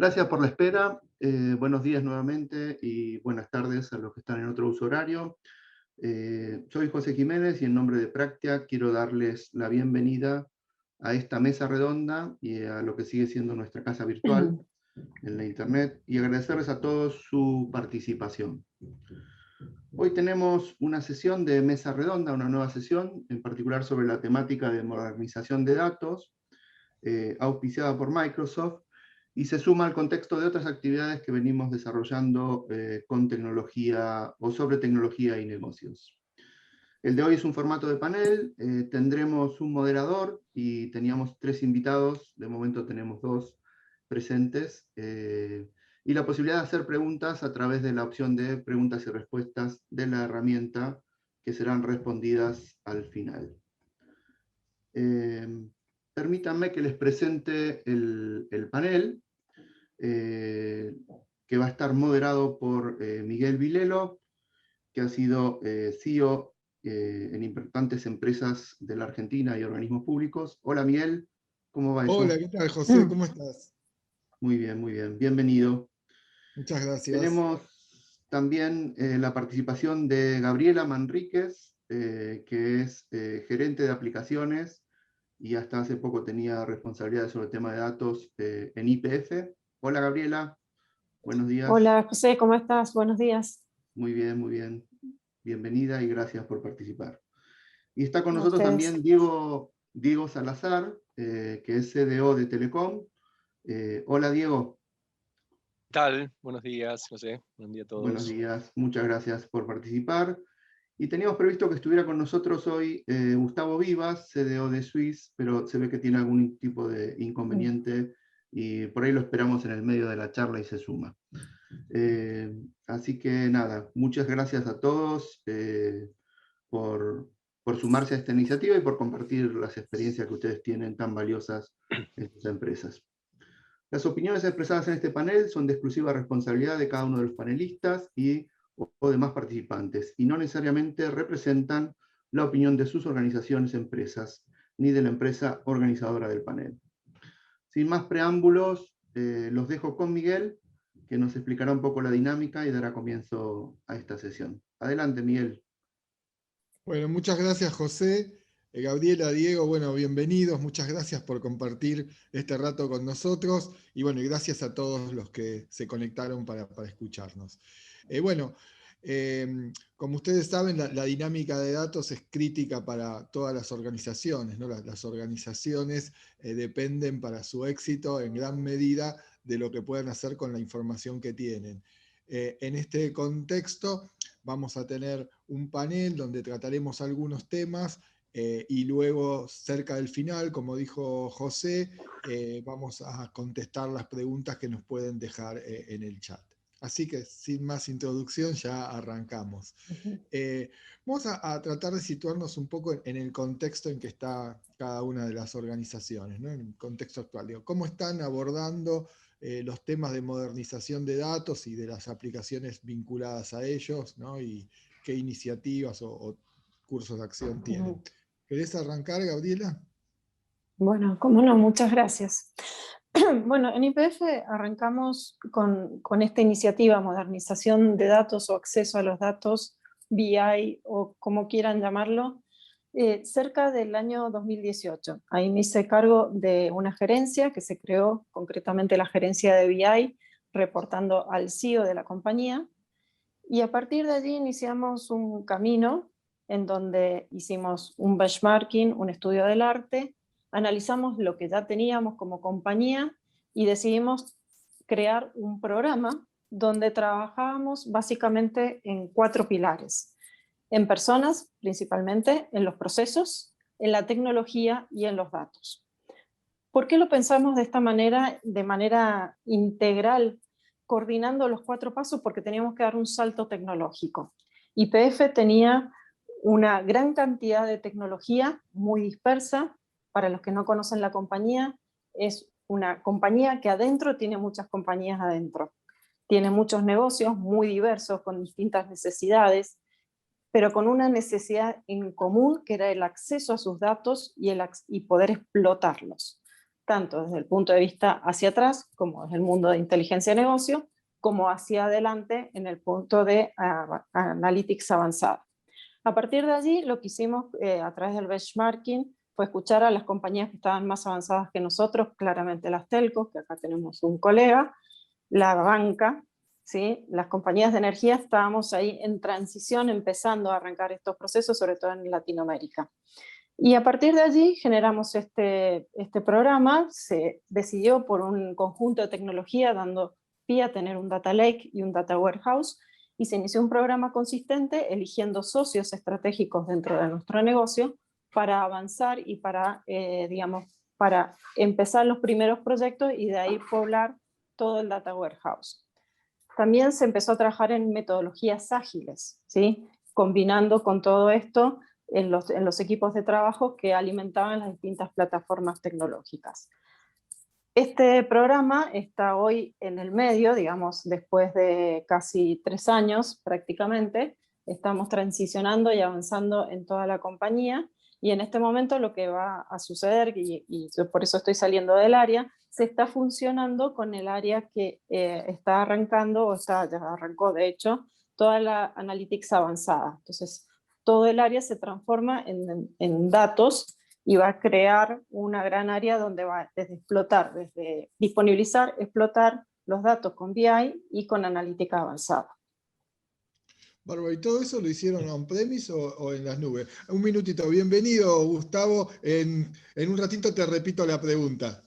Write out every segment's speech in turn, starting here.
Gracias por la espera. Buenos días nuevamente y buenas tardes a los que están en otro uso horario. Soy José Jiménez y en nombre de Practia quiero darles la bienvenida a esta mesa redonda y a lo que sigue siendo nuestra casa virtual en la Internet y agradecerles a todos su participación. Hoy tenemos una sesión de mesa redonda, una nueva sesión, en particular sobre la temática de modernización de datos, auspiciada por Microsoft, y se suma al contexto de otras actividades que venimos desarrollando con tecnología o sobre tecnología y negocios. El de hoy es un formato de panel, tendremos un moderador y teníamos 3 invitados, de momento tenemos 2 presentes, y la posibilidad de hacer preguntas a través de la opción de preguntas y respuestas de la herramienta que serán respondidas al final. Permítanme que les presente el panel, que va a estar moderado por Miguel Vilelo, que ha sido CEO en importantes empresas de la Argentina y organismos públicos. Hola Miguel, ¿cómo va eso? Hola, ¿qué tal, José? ¿Cómo estás? Muy bien, bienvenido. Muchas gracias. Tenemos también la participación de Gabriela Manríquez, que es gerente de aplicaciones y hasta hace poco tenía responsabilidades sobre el tema de datos en YPF. Hola Gabriela, buenos días. Hola José, ¿cómo estás? Buenos días. Muy bien. Bienvenida y gracias por participar. Y está con A nosotros ustedes. también Diego Salazar, que es CDO de Telecom. Hola Diego. ¿Qué tal? Buenos días, José. Buen día a todos. Buenos días, muchas gracias por participar. Y teníamos previsto que estuviera con nosotros hoy Gustavo Vivas, CDO de Swiss, pero se ve que tiene algún tipo de inconveniente y por ahí lo esperamos en el medio de la charla y se suma. Así que nada, muchas gracias a todos por sumarse a esta iniciativa y por compartir las experiencias que ustedes tienen tan valiosas en sus empresas. Las opiniones expresadas en este panel son de exclusiva responsabilidad de cada uno de los panelistas o demás participantes, y no necesariamente representan la opinión de sus organizaciones, empresas, ni de la empresa organizadora del panel. Sin más preámbulos, los dejo con Miguel, que nos explicará un poco la dinámica y dará comienzo a esta sesión. Adelante, Miguel. Bueno, muchas gracias, José. Gabriela, Diego, bueno, bienvenidos. Muchas gracias por compartir este rato con nosotros. Y bueno, y gracias a todos los que se conectaron para escucharnos. Como ustedes saben, la dinámica de datos es crítica para todas las organizaciones, ¿no? Las organizaciones dependen para su éxito en gran medida de lo que puedan hacer con la información que tienen. En este contexto vamos a tener un panel donde trataremos algunos temas y luego cerca del final, como dijo José, vamos a contestar las preguntas que nos pueden dejar en el chat. Así que sin más introducción ya arrancamos. Vamos a tratar de situarnos un poco en el contexto en que está cada una de las organizaciones, ¿no? En el contexto actual. Digo, ¿cómo están abordando los temas de modernización de datos y de las aplicaciones vinculadas a ellos, ¿no? Y qué iniciativas o cursos de acción tienen? ¿Querés arrancar, Gabriela? Bueno, cómo no, muchas gracias. Bueno, en YPF arrancamos con esta iniciativa, modernización de datos o acceso a los datos, BI o como quieran llamarlo, cerca del año 2018. Ahí me hice cargo de una gerencia que se creó, concretamente la gerencia de BI, reportando al CEO de la compañía, y a partir de allí iniciamos un camino en donde hicimos un benchmarking, un estudio del arte, analizamos lo que ya teníamos como compañía y decidimos crear un programa donde trabajábamos básicamente en 4 pilares. En personas, principalmente, en los procesos, en la tecnología y en los datos. ¿Por qué lo pensamos de esta manera, de manera integral, coordinando los 4 pasos? Porque teníamos que dar un salto tecnológico. YPF tenía una gran cantidad de tecnología muy dispersa. Para los que no conocen la compañía, es una compañía que adentro tiene muchas compañías adentro. Tiene muchos negocios muy diversos, con distintas necesidades, pero con una necesidad en común, que era el acceso a sus datos y poder explotarlos. tanto desde el punto de vista hacia atrás, como es el mundo de inteligencia de negocio, como hacia adelante en el punto de analytics avanzada. A partir de allí, lo que hicimos a través del benchmarking fue escuchar a las compañías que estaban más avanzadas que nosotros, claramente las telcos, que acá tenemos un colega, la banca, ¿sí? Las compañías de energía. Estábamos ahí en transición, empezando a arrancar estos procesos, sobre todo en Latinoamérica. Y a partir de allí generamos este programa. Se decidió por un conjunto de tecnología dando pie a tener un data lake y un data warehouse, y se inició un programa consistente eligiendo socios estratégicos dentro de nuestro negocio para avanzar y para, digamos, para empezar los primeros proyectos y de ahí poblar todo el data warehouse. También se empezó a trabajar en metodologías ágiles, ¿sí? Combinando con todo esto en los equipos de trabajo que alimentaban las distintas plataformas tecnológicas. Este programa está hoy en el medio, digamos, después de casi 3 años prácticamente. Estamos transicionando y avanzando en toda la compañía, y en este momento lo que va a suceder, y por eso estoy saliendo del área, se está funcionando con el área que está arrancando, o ya arrancó de hecho, toda la analytics avanzada. Entonces, todo el área se transforma en datos, y va a crear una gran área donde va desde explotar, desde disponibilizar, explotar los datos con BI y con analítica avanzada. Bárbara, ¿y todo eso lo hicieron on-premise o en las nubes? Un minutito, bienvenido Gustavo, en un ratito te repito la pregunta.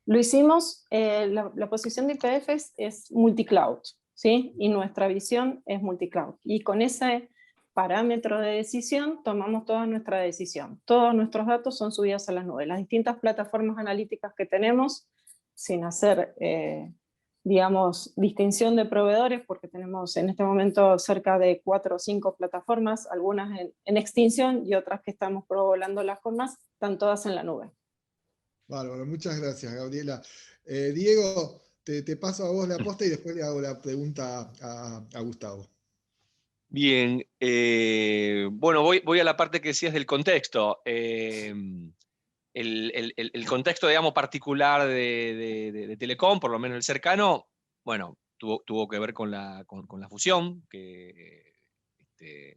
Lo hicimos, la posición de YPF es multicloud, ¿sí? Y nuestra visión es multicloud. Y con ese parámetro de decisión tomamos toda nuestra decisión. Todos nuestros datos son subidos a las nubes. Las distintas plataformas analíticas que tenemos, sin hacer, digamos, distinción de proveedores, porque tenemos en este momento cerca de 4 o 5 plataformas, algunas en extinción y otras que estamos probando las formas, están todas en la nube. Bárbaro, muchas gracias, Gabriela. Diego, te paso a vos la posta y después le hago la pregunta a Gustavo. Bien, bueno, voy a la parte que decías del contexto. El contexto, digamos, particular de Telecom, por lo menos el cercano, bueno, tuvo que ver con la fusión, que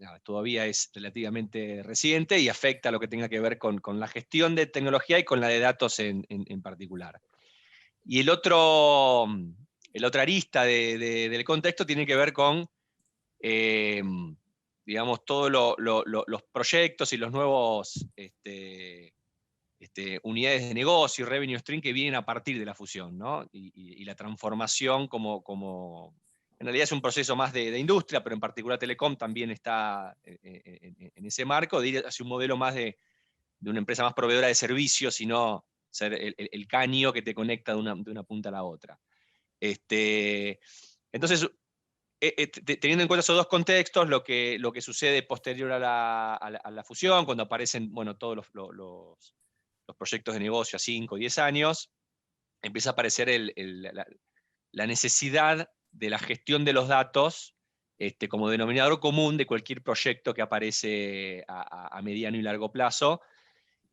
nada, todavía es relativamente reciente y afecta a lo que tenga que ver con la gestión de tecnología y con la de datos en particular. Y el otra arista del contexto tiene que ver con digamos, todos los proyectos y los nuevos unidades de negocio y revenue stream que vienen a partir de la fusión, ¿no? Y la transformación como en realidad es un proceso más de industria, pero en particular Telecom también está en ese marco, de ir hacia un modelo más de una empresa más proveedora de servicios, y no ser el caño que te conecta de una punta a la otra. Entonces, teniendo en cuenta esos dos contextos, lo que sucede posterior a la fusión, cuando aparecen, bueno, todos los proyectos de negocio a 5 o 10 años, empieza a aparecer la necesidad de la gestión de los datos como denominador común de cualquier proyecto que aparece a mediano y largo plazo.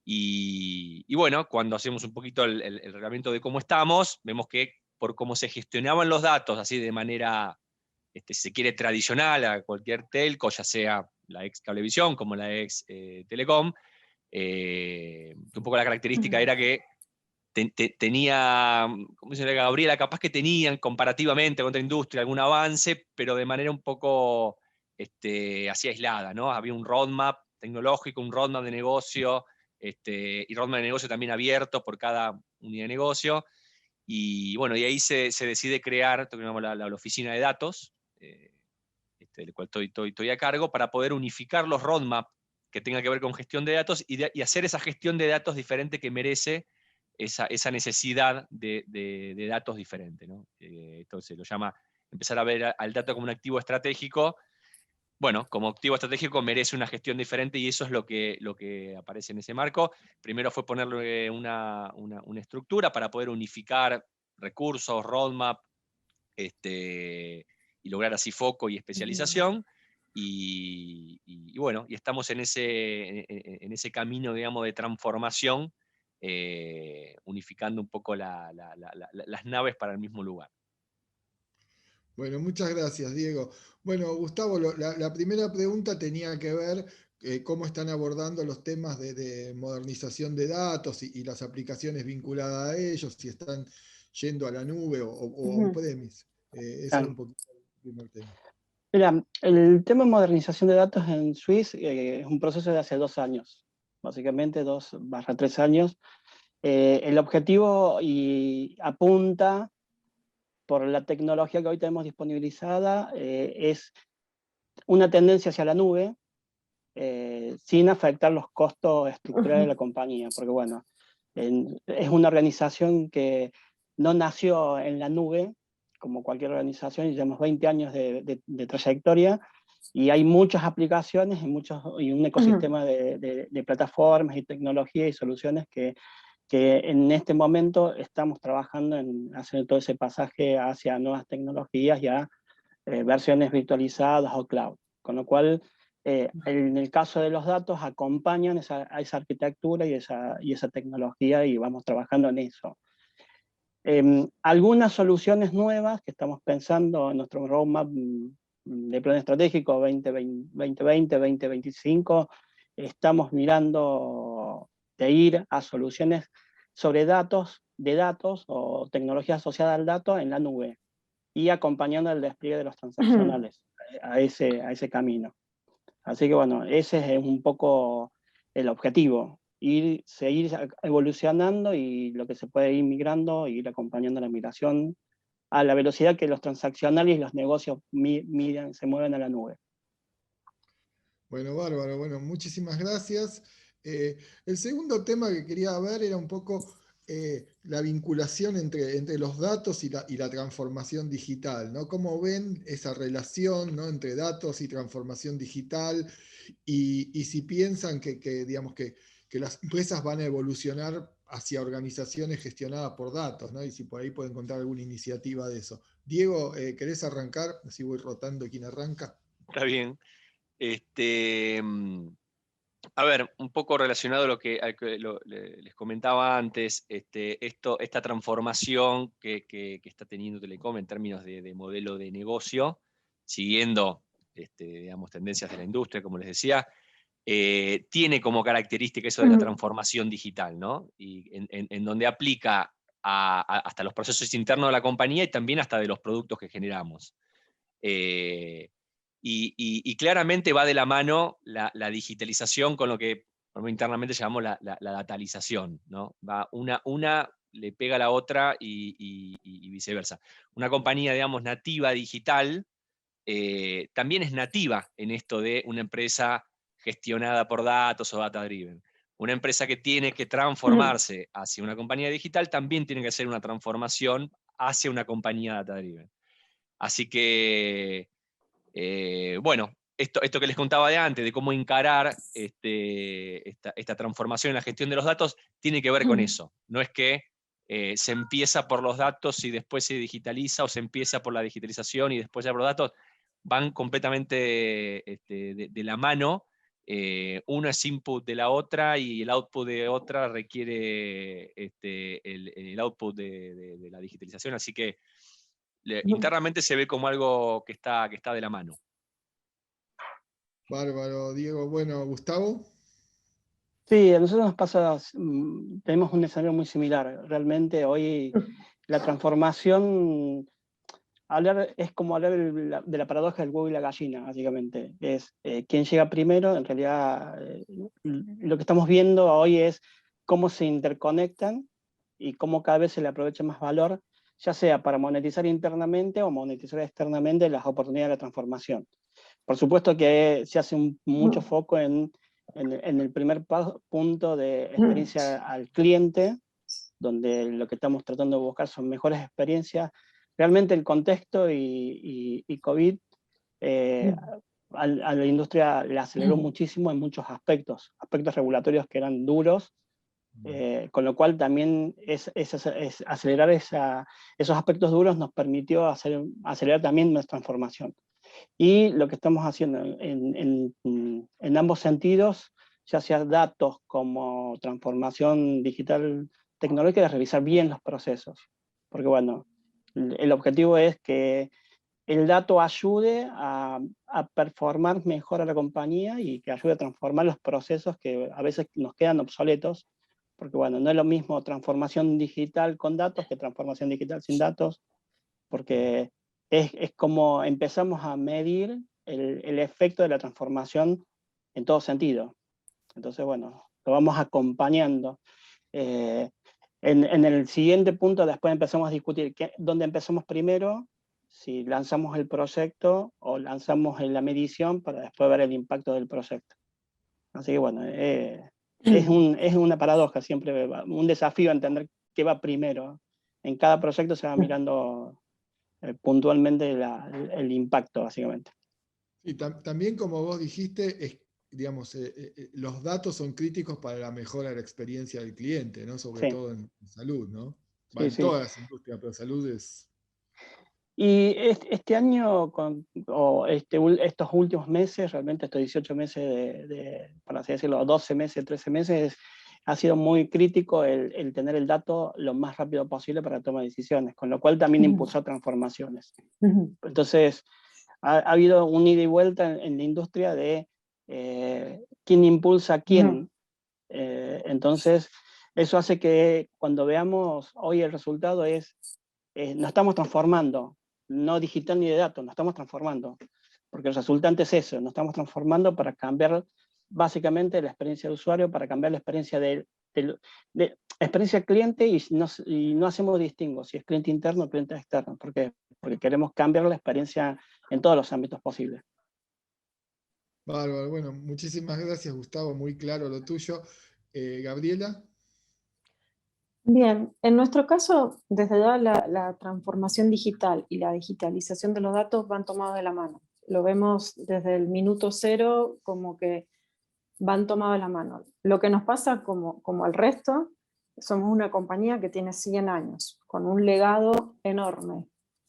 Y bueno, cuando hacemos un poquito el reglamento de cómo estamos, vemos que por cómo se gestionaban los datos, así de manera, si se quiere, tradicional a cualquier telco, ya sea la ex Cablevisión como la ex Telecom, un poco la característica era que tenía, como dice Gabriela, capaz que tenían comparativamente con otra industria algún avance, pero de manera un poco así aislada, ¿no? Había un roadmap tecnológico, un roadmap de negocio, y roadmap de negocio también abierto por cada unidad de negocio. Y bueno, y ahí se decide crear la oficina de datos, del cual estoy a cargo, para poder unificar los roadmaps que tengan que ver con gestión de datos y hacer esa gestión de datos diferente que merece esa necesidad de datos diferente, ¿no? Entonces lo llama empezar a ver al dato como un activo estratégico. Bueno, como activo estratégico merece una gestión diferente, y eso es lo que aparece en ese marco. Primero fue ponerle una estructura para poder unificar recursos, roadmap, y lograr así foco y especialización. Y bueno, y estamos en ese camino, digamos, de transformación unificando un poco las naves para el mismo lugar. Bueno, muchas gracias, Diego. Bueno, Gustavo, la primera pregunta tenía que ver cómo están abordando los temas de modernización de datos y las aplicaciones vinculadas a ellos, si están yendo a la nube o on-premise. Ese era un poquito el primer tema. Mira, el tema de modernización de datos en Swiss es un proceso de hace 2 años, básicamente 2-3 años. El objetivo apunta por la tecnología que hoy tenemos disponibilizada, es una tendencia hacia la nube, sin afectar los costos estructurales de la compañía, porque bueno, es una organización que no nació en la nube, como cualquier organización, y llevamos 20 años de trayectoria, y hay muchas aplicaciones y un ecosistema de plataformas y tecnologías y soluciones que en este momento estamos trabajando en hacer todo ese pasaje hacia nuevas tecnologías y a versiones virtualizadas o cloud. Con lo cual, en el caso de los datos, acompañan a esa arquitectura y esa tecnología, y vamos trabajando en eso. Algunas soluciones nuevas que estamos pensando en nuestro roadmap de plan estratégico 2020-2025, estamos mirando de ir a soluciones sobre datos o tecnología asociada al dato en la nube, y acompañando el despliegue de los transaccionales a ese camino. Así que bueno, ese es un poco el objetivo, seguir evolucionando y lo que se puede ir migrando, ir acompañando la migración a la velocidad que los transaccionales y los negocios se mueven a la nube. Bueno, bárbaro. Bueno, muchísimas gracias. El segundo tema que quería ver era un poco la vinculación entre los datos y la transformación digital, ¿no? ¿Cómo ven esa relación, ¿no?, entre datos y transformación digital? Y si piensan digamos, que las empresas van a evolucionar hacia organizaciones gestionadas por datos, ¿no? Y si por ahí pueden contar alguna iniciativa de eso. Diego, ¿querés arrancar? Así voy rotando quién arranca. Está bien. A ver, un poco relacionado a lo que les comentaba antes, esta transformación que está teniendo Telecom en términos de modelo de negocio, siguiendo digamos, tendencias de la industria, como les decía, tiene como característica eso de la transformación digital, ¿no? Y en donde aplica hasta los procesos internos de la compañía y también hasta de los productos que generamos. Y claramente va de la mano la digitalización con lo que internamente llamamos la datalización, ¿no? Va una le pega a la otra y viceversa. Una compañía, digamos, nativa digital, también es nativa en esto de una empresa gestionada por datos o data driven. Una empresa que tiene que transformarse hacia una compañía digital también tiene que hacer una transformación hacia una compañía data driven. Así que bueno, esto que les contaba de antes, de cómo encarar esta transformación en la gestión de los datos, tiene que ver con eso. No es que se empieza por los datos y después se digitaliza, o se empieza por la digitalización y después ya por los datos. Van completamente de la mano. Una es input de la otra y el output de otra requiere el output de la digitalización. Así que internamente se ve como algo que está de la mano. Bárbaro, Diego. Bueno, Gustavo. Sí, a nosotros nos pasa, tenemos un escenario muy similar. Realmente hoy la transformación, es como hablar de la paradoja del huevo y la gallina, básicamente. Es quién llega primero. En realidad, lo que estamos viendo hoy es cómo se interconectan y cómo cada vez se le aprovecha más valor, ya sea para monetizar internamente o monetizar externamente las oportunidades de la transformación. Por supuesto que se hace mucho foco en el primer punto de experiencia al cliente, donde lo que estamos tratando de buscar son mejores experiencias. Realmente el contexto y COVID a la industria la aceleró muchísimo en muchos aspectos regulatorios que eran duros, con lo cual también acelerar esos aspectos duros nos permitió acelerar también nuestra transformación. Y lo que estamos haciendo en ambos sentidos, ya sea datos como como transformación digital tecnológica es revisar bien los procesos. Porque bueno, el objetivo es que el dato ayude a performar mejor a la compañía y que ayude a transformar los procesos que a veces nos quedan obsoletos, porque bueno, no es lo mismo transformación digital con datos que transformación digital sin datos, porque es como empezamos a medir el efecto de la transformación en todo sentido. Entonces, bueno, lo vamos acompañando. En el siguiente punto después empezamos a discutir dónde empezamos primero, si lanzamos el proyecto o lanzamos la medición para después ver el impacto del proyecto. Así que bueno, es una paradoja siempre, un desafío entender qué va primero. En cada proyecto se va mirando puntualmente el impacto, básicamente. Y también, como vos dijiste, digamos, los datos son críticos para la mejora de la experiencia del cliente, ¿no? Sobre Sí. todo en salud, ¿no? Sí, En sí. todas las industrias, pero salud es... Y este año, estos últimos meses, realmente estos 18 meses, para así decirlo, 12 meses, 13 meses, ha sido muy crítico el tener el dato lo más rápido posible para tomar decisiones, con lo cual también impulsó transformaciones. Entonces, ha habido un ida y vuelta en la industria de quién impulsa a quién. Entonces, eso hace que cuando veamos hoy el resultado nos estamos transformando, no digital ni de datos, nos estamos transformando, porque el resultante es eso, nos estamos transformando para cambiar básicamente la experiencia de usuario, para cambiar la experiencia de experiencia cliente y no hacemos distingo si es cliente interno o cliente externo, porque queremos cambiar la experiencia en todos los ámbitos posibles. Bárbaro, bueno, muchísimas gracias, Gustavo, muy claro lo tuyo. Gabriela. Bien, en nuestro caso, desde ya la transformación digital y la digitalización de los datos van tomados de la mano. Lo vemos desde el minuto cero como que van tomados de la mano. Lo que nos pasa como al resto, somos una compañía que tiene 100 años, con un legado enorme.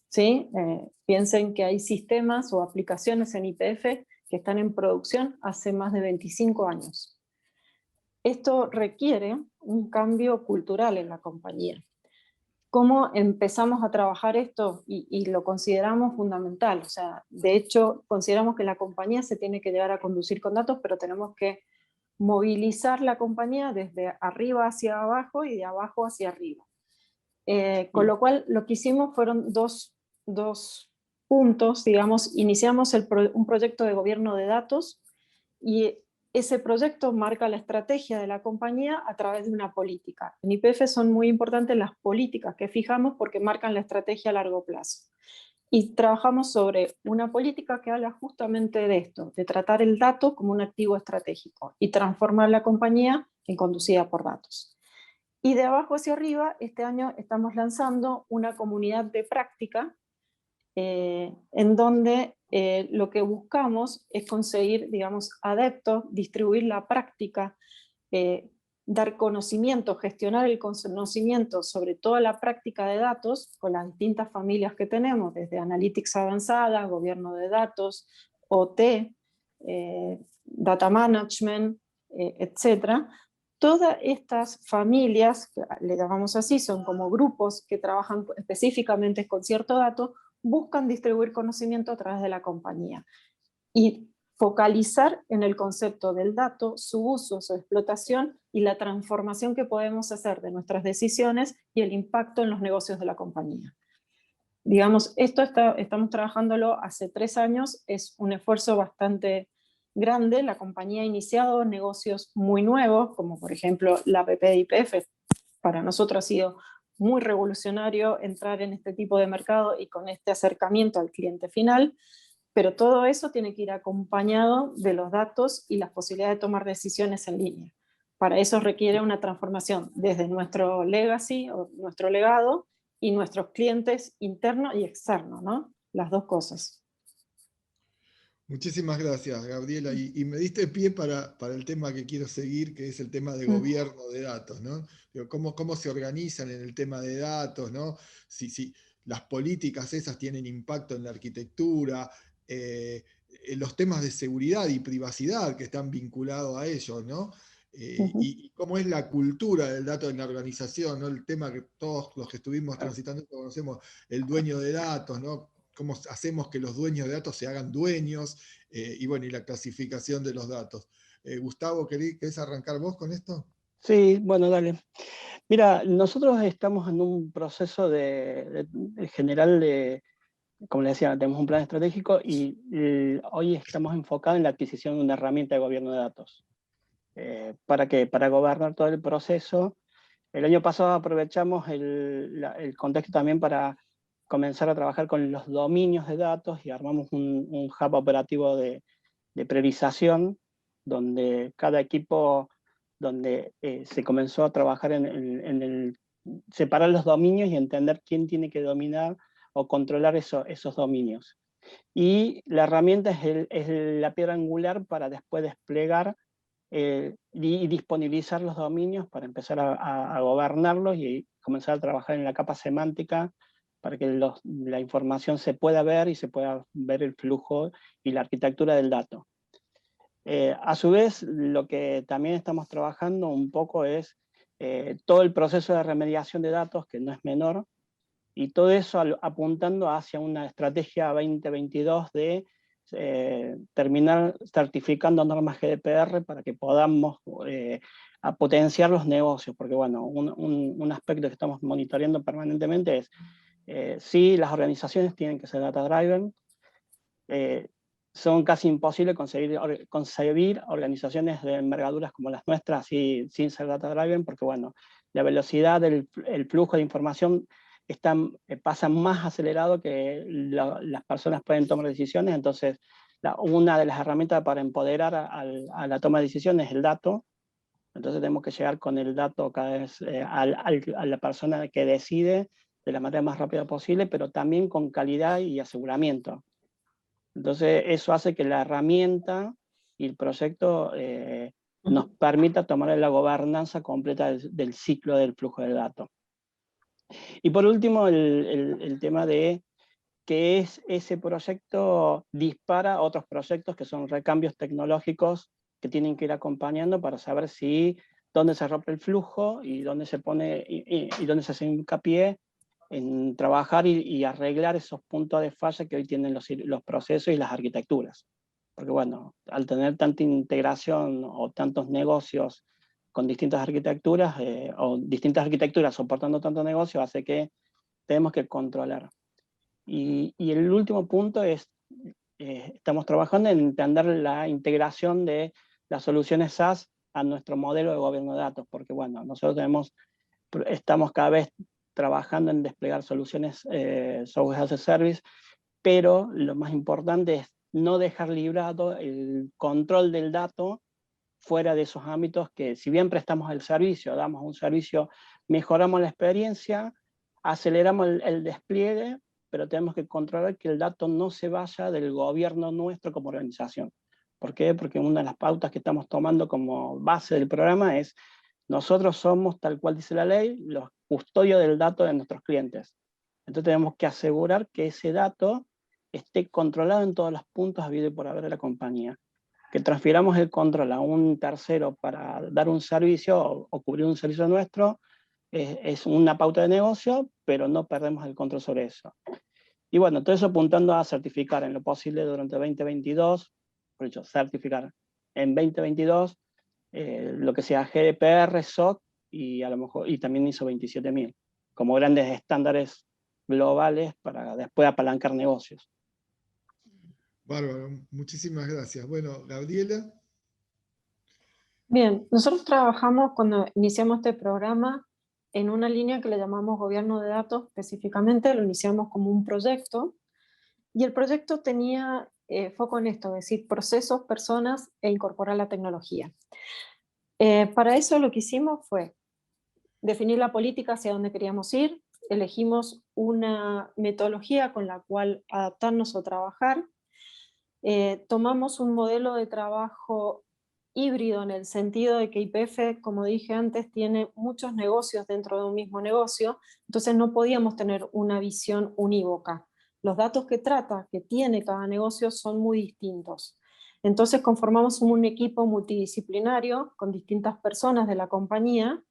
¿Sí? Piensen que hay sistemas o aplicaciones en YPF que están en producción hace más de 25 años. Esto requiere un cambio cultural en la compañía. ¿Cómo empezamos a trabajar esto? Y lo consideramos fundamental. O sea, de hecho, consideramos que la compañía se tiene que llegar a conducir con datos, pero tenemos que movilizar la compañía desde arriba hacia abajo y de abajo hacia arriba. Con lo cual, lo que hicimos fueron dos puntos, digamos, iniciamos un proyecto de gobierno de datos y ese proyecto marca la estrategia de la compañía a través de una política. En YPF son muy importantes las políticas que fijamos porque marcan la estrategia a largo plazo. Y trabajamos sobre una política que habla justamente de esto, de tratar el dato como un activo estratégico y transformar la compañía en conducida por datos. Y de abajo hacia arriba, este año estamos lanzando una comunidad de práctica en donde lo que buscamos es conseguir, digamos, adeptos, distribuir la práctica, dar conocimiento, gestionar el conocimiento sobre toda la práctica de datos con las distintas familias que tenemos, desde Analytics avanzada, gobierno de datos, OT, Data Management, etc. Todas estas familias, que le llamamos así, son como grupos que trabajan específicamente con cierto dato, buscan distribuir conocimiento a través de la compañía y focalizar en el concepto del dato, su uso, su explotación y la transformación que podemos hacer de nuestras decisiones y el impacto en los negocios de la compañía. Digamos, esto estamos trabajándolo hace 3 años, es un esfuerzo bastante grande. La compañía ha iniciado negocios muy nuevos, como por ejemplo la app de YPF. Para nosotros ha sido muy revolucionario entrar en este tipo de mercado y con este acercamiento al cliente final, pero todo eso tiene que ir acompañado de los datos y las posibilidades de tomar decisiones en línea. Para eso requiere una transformación desde nuestro legacy o nuestro legado y nuestros clientes internos y externos, ¿no? Las dos cosas. Muchísimas gracias, Gabriela. Y me diste pie para el tema que quiero seguir, que es el tema de gobierno de datos, ¿no? ¿Cómo se organizan en el tema de datos, ¿no? Si las políticas esas tienen impacto en la arquitectura, los temas de seguridad y privacidad que están vinculados a ellos, ¿no? y cómo es la cultura del dato en la organización, ¿no? El tema que todos los que estuvimos transitando conocemos, el dueño de datos, ¿no? Cómo hacemos que los dueños de datos se hagan dueños, y bueno, y la clasificación de los datos. Gustavo, ¿querés arrancar vos con esto? Sí, bueno, dale. Mira, nosotros estamos en un proceso general de, como les decía, tenemos un plan estratégico y hoy estamos enfocados en la adquisición de una herramienta de gobierno de datos. ¿Para qué? Para gobernar todo el proceso. El año pasado aprovechamos el contexto también para comenzar a trabajar con los dominios de datos y armamos un hub operativo de priorización, donde cada equipo, donde se comenzó a trabajar en separar los dominios y entender quién tiene que dominar o controlar esos dominios. Y la herramienta es la piedra angular para después desplegar y disponibilizar los dominios para empezar a gobernarlos y comenzar a trabajar en la capa semántica para que la información se pueda ver y se pueda ver el flujo y la arquitectura del dato. A su vez, lo que también estamos trabajando un poco es todo el proceso de remediación de datos, que no es menor, y todo eso apuntando hacia una estrategia 2022 de terminar certificando normas GDPR para que podamos a potenciar los negocios, porque bueno, un aspecto que estamos monitoreando permanentemente es sí, las organizaciones tienen que ser data-driven, son casi imposibles concebir organizaciones de envergaduras como las nuestras sin ser data-driven, porque bueno, la velocidad del flujo de información pasa más acelerado que las personas pueden tomar decisiones, entonces una de las herramientas para empoderar a la toma de decisiones es el dato, entonces tenemos que llegar con el dato cada vez a la persona que decide de la manera más rápida posible, pero también con calidad y aseguramiento. Entonces eso hace que la herramienta y el proyecto nos permita tomar la gobernanza completa del ciclo del flujo de datos. Y por último, el tema de que ese proyecto dispara otros proyectos que son recambios tecnológicos que tienen que ir acompañando para saber dónde se rompe el flujo y dónde se pone y dónde se hace hincapié en trabajar y arreglar esos puntos de falla que hoy tienen los procesos y las arquitecturas. Porque bueno, al tener tanta integración o tantos negocios con distintas arquitecturas, o distintas arquitecturas soportando tantos negocios, hace que tenemos que controlar. Y el último punto es, estamos trabajando en entender la integración de las soluciones SaaS a nuestro modelo de gobierno de datos, porque bueno, nosotros estamos cada vez trabajando en desplegar soluciones software as a service, pero lo más importante es no dejar librado el control del dato fuera de esos ámbitos que, si bien prestamos el servicio, damos un servicio, mejoramos la experiencia, aceleramos el despliegue, pero tenemos que controlar que el dato no se vaya del gobierno nuestro como organización. ¿Por qué? Porque una de las pautas que estamos tomando como base del programa es: nosotros somos, tal cual dice la ley, los custodios del dato de nuestros clientes. Entonces tenemos que asegurar que ese dato esté controlado en todos los puntos habidos y por haber de la compañía. Que transfiramos el control a un tercero para dar un servicio o cubrir un servicio nuestro es una pauta de negocio, pero no perdemos el control sobre eso. Y bueno, todo eso apuntando a certificar en lo posible durante 2022, por dicho, certificar en 2022 lo que sea GDPR, SOC y a lo mejor y también ISO 27000 como grandes estándares globales para después apalancar negocios. Bárbaro, muchísimas gracias. Bueno, Gabriela. Bien, nosotros trabajamos cuando iniciamos este programa en una línea que le llamamos gobierno de datos específicamente, lo iniciamos como un proyecto, y el proyecto tenía foco en esto, es decir, procesos, personas e incorporar la tecnología. Para eso lo que hicimos fue definir la política hacia dónde queríamos ir, elegimos una metodología con la cual adaptarnos o trabajar, tomamos un modelo de trabajo híbrido en el sentido de que YPF, como dije antes, tiene muchos negocios dentro de un mismo negocio, entonces no podíamos tener una visión unívoca. Los datos que tiene cada negocio son muy distintos. Entonces conformamos un equipo multidisciplinario con distintas personas de la compañía,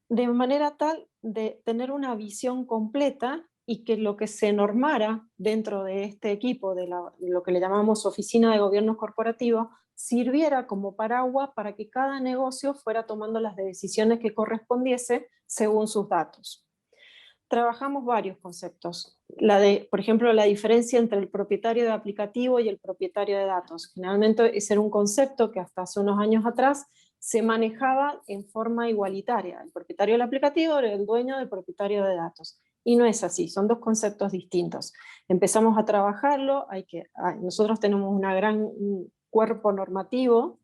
de manera tal de tener una visión completa y que lo que se normara dentro de este equipo, de lo que le llamamos Oficina de Gobierno Corporativo, sirviera como paraguas para que cada negocio fuera tomando las decisiones que correspondiese según sus datos. Trabajamos varios conceptos. Por ejemplo, la diferencia entre el propietario de aplicativo y el propietario de datos. Generalmente ese era un concepto que hasta hace unos años atrás se manejaba en forma igualitaria. El propietario del aplicativo era el dueño del propietario de datos. Y no es así, son dos conceptos distintos. Empezamos a trabajarlo, nosotros tenemos un gran cuerpo normativo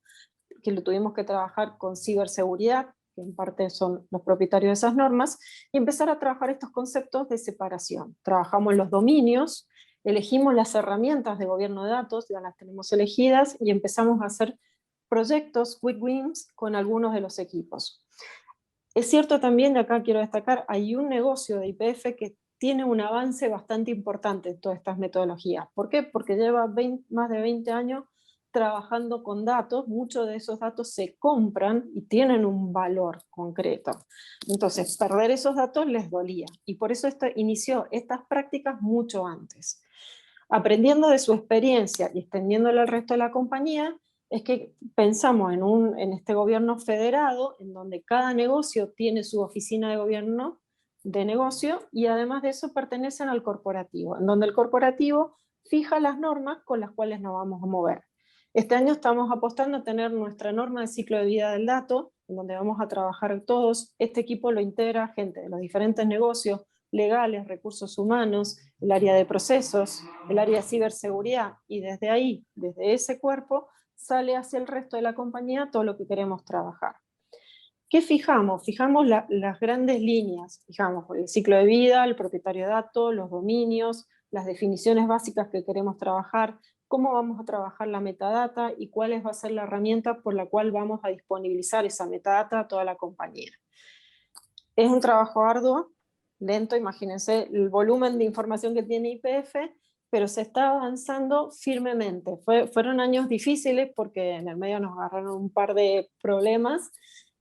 que lo tuvimos que trabajar con ciberseguridad, que en parte son los propietarios de esas normas, y empezar a trabajar estos conceptos de separación. Trabajamos los dominios, elegimos las herramientas de gobierno de datos, ya las tenemos elegidas, y empezamos a hacer proyectos, quick wins, con algunos de los equipos. Es cierto también, de acá quiero destacar, hay un negocio de YPF que tiene un avance bastante importante en todas estas metodologías. ¿Por qué? Porque lleva más de 20 años trabajando con datos, muchos de esos datos se compran y tienen un valor concreto. Entonces, perder esos datos les dolía, y por eso inició estas prácticas mucho antes. Aprendiendo de su experiencia y extendiéndolo al resto de la compañía, es que pensamos en este gobierno federado, en donde cada negocio tiene su oficina de gobierno de negocio, y además de eso pertenecen al corporativo, en donde el corporativo fija las normas con las cuales nos vamos a mover. Este año estamos apostando a tener nuestra norma de ciclo de vida del dato, en donde vamos a trabajar todos. Este equipo lo integra gente de los diferentes negocios, legales, recursos humanos, el área de procesos, el área de ciberseguridad, y desde ahí, desde ese cuerpo, sale hacia el resto de la compañía todo lo que queremos trabajar. ¿Qué fijamos? Fijamos las grandes líneas, fijamos el ciclo de vida, el propietario de datos, los dominios, las definiciones básicas que queremos trabajar, cómo vamos a trabajar la metadata y cuál va a ser la herramienta por la cual vamos a disponibilizar esa metadata a toda la compañía. Es un trabajo arduo, lento, imagínense el volumen de información que tiene YPF, pero se está avanzando firmemente. Fueron años difíciles porque en el medio nos agarraron un par de problemas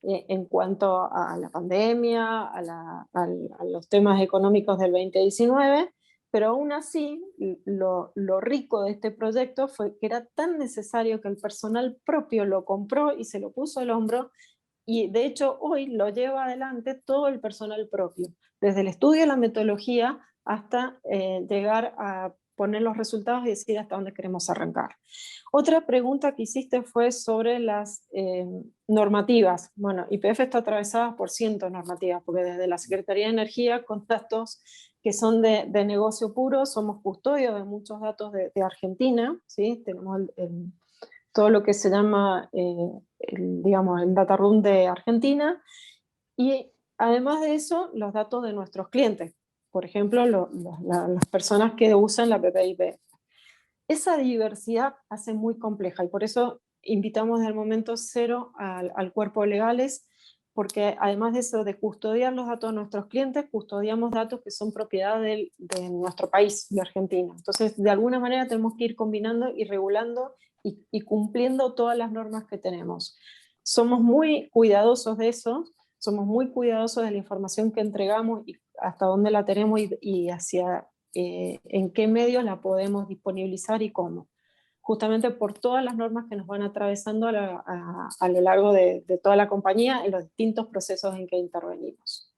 en cuanto a la pandemia, a los temas económicos del 2019, pero aún así lo rico de este proyecto fue que era tan necesario que el personal propio lo compró y se lo puso al hombro, y de hecho hoy lo lleva adelante todo el personal propio, desde el estudio de la metodología hasta llegar a poner los resultados y decir hasta dónde queremos arrancar. Otra pregunta que hiciste fue sobre las normativas. Bueno, YPF está atravesada por cientos de normativas, porque desde la Secretaría de Energía, con datos que son de negocio puro, somos custodios de muchos datos de Argentina, ¿sí? Tenemos todo lo que se llama digamos, el data room de Argentina, y además de eso, los datos de nuestros clientes, por ejemplo, las personas que usan la PPIP. Esa diversidad hace muy compleja, y por eso invitamos desde el momento cero al cuerpo de legales, porque además de eso, de custodiar los datos de nuestros clientes, custodiamos datos que son propiedad de nuestro país, de Argentina. Entonces, de alguna manera tenemos que ir combinando y regulando y cumpliendo todas las normas que tenemos. Somos muy cuidadosos de eso, somos muy cuidadosos de la información que entregamos y hasta dónde la tenemos y hacia en qué medios la podemos disponibilizar y cómo. Justamente por todas las normas que nos van atravesando a lo largo de toda la compañía en los distintos procesos en que intervenimos.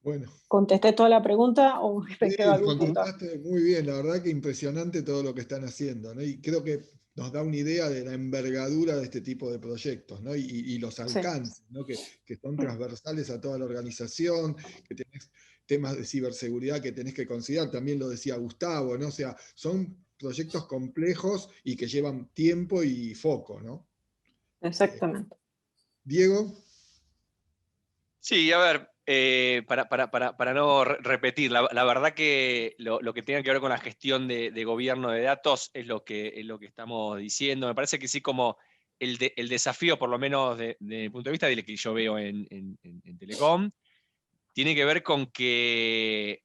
Bueno. ¿Contesté toda la pregunta o me Sí, quedó algún punto? contestaste muy bien, la verdad que impresionante todo lo que están haciendo, ¿no? Y creo que nos da una idea de la envergadura de este tipo de proyectos, ¿no? Y los alcances, sí, ¿no? que son transversales a toda la organización, que tenés temas de ciberseguridad que tenés que considerar, también lo decía Gustavo, ¿no? O sea, son proyectos complejos y que llevan tiempo y foco, ¿no? Exactamente. Diego. Sí, a ver, para no repetir, la verdad que lo que tenga que ver con la gestión de gobierno de datos es lo que estamos diciendo. Me parece que sí, como el desafío, por lo menos desde mi punto de vista, del que yo veo en Telecom, tiene que ver con que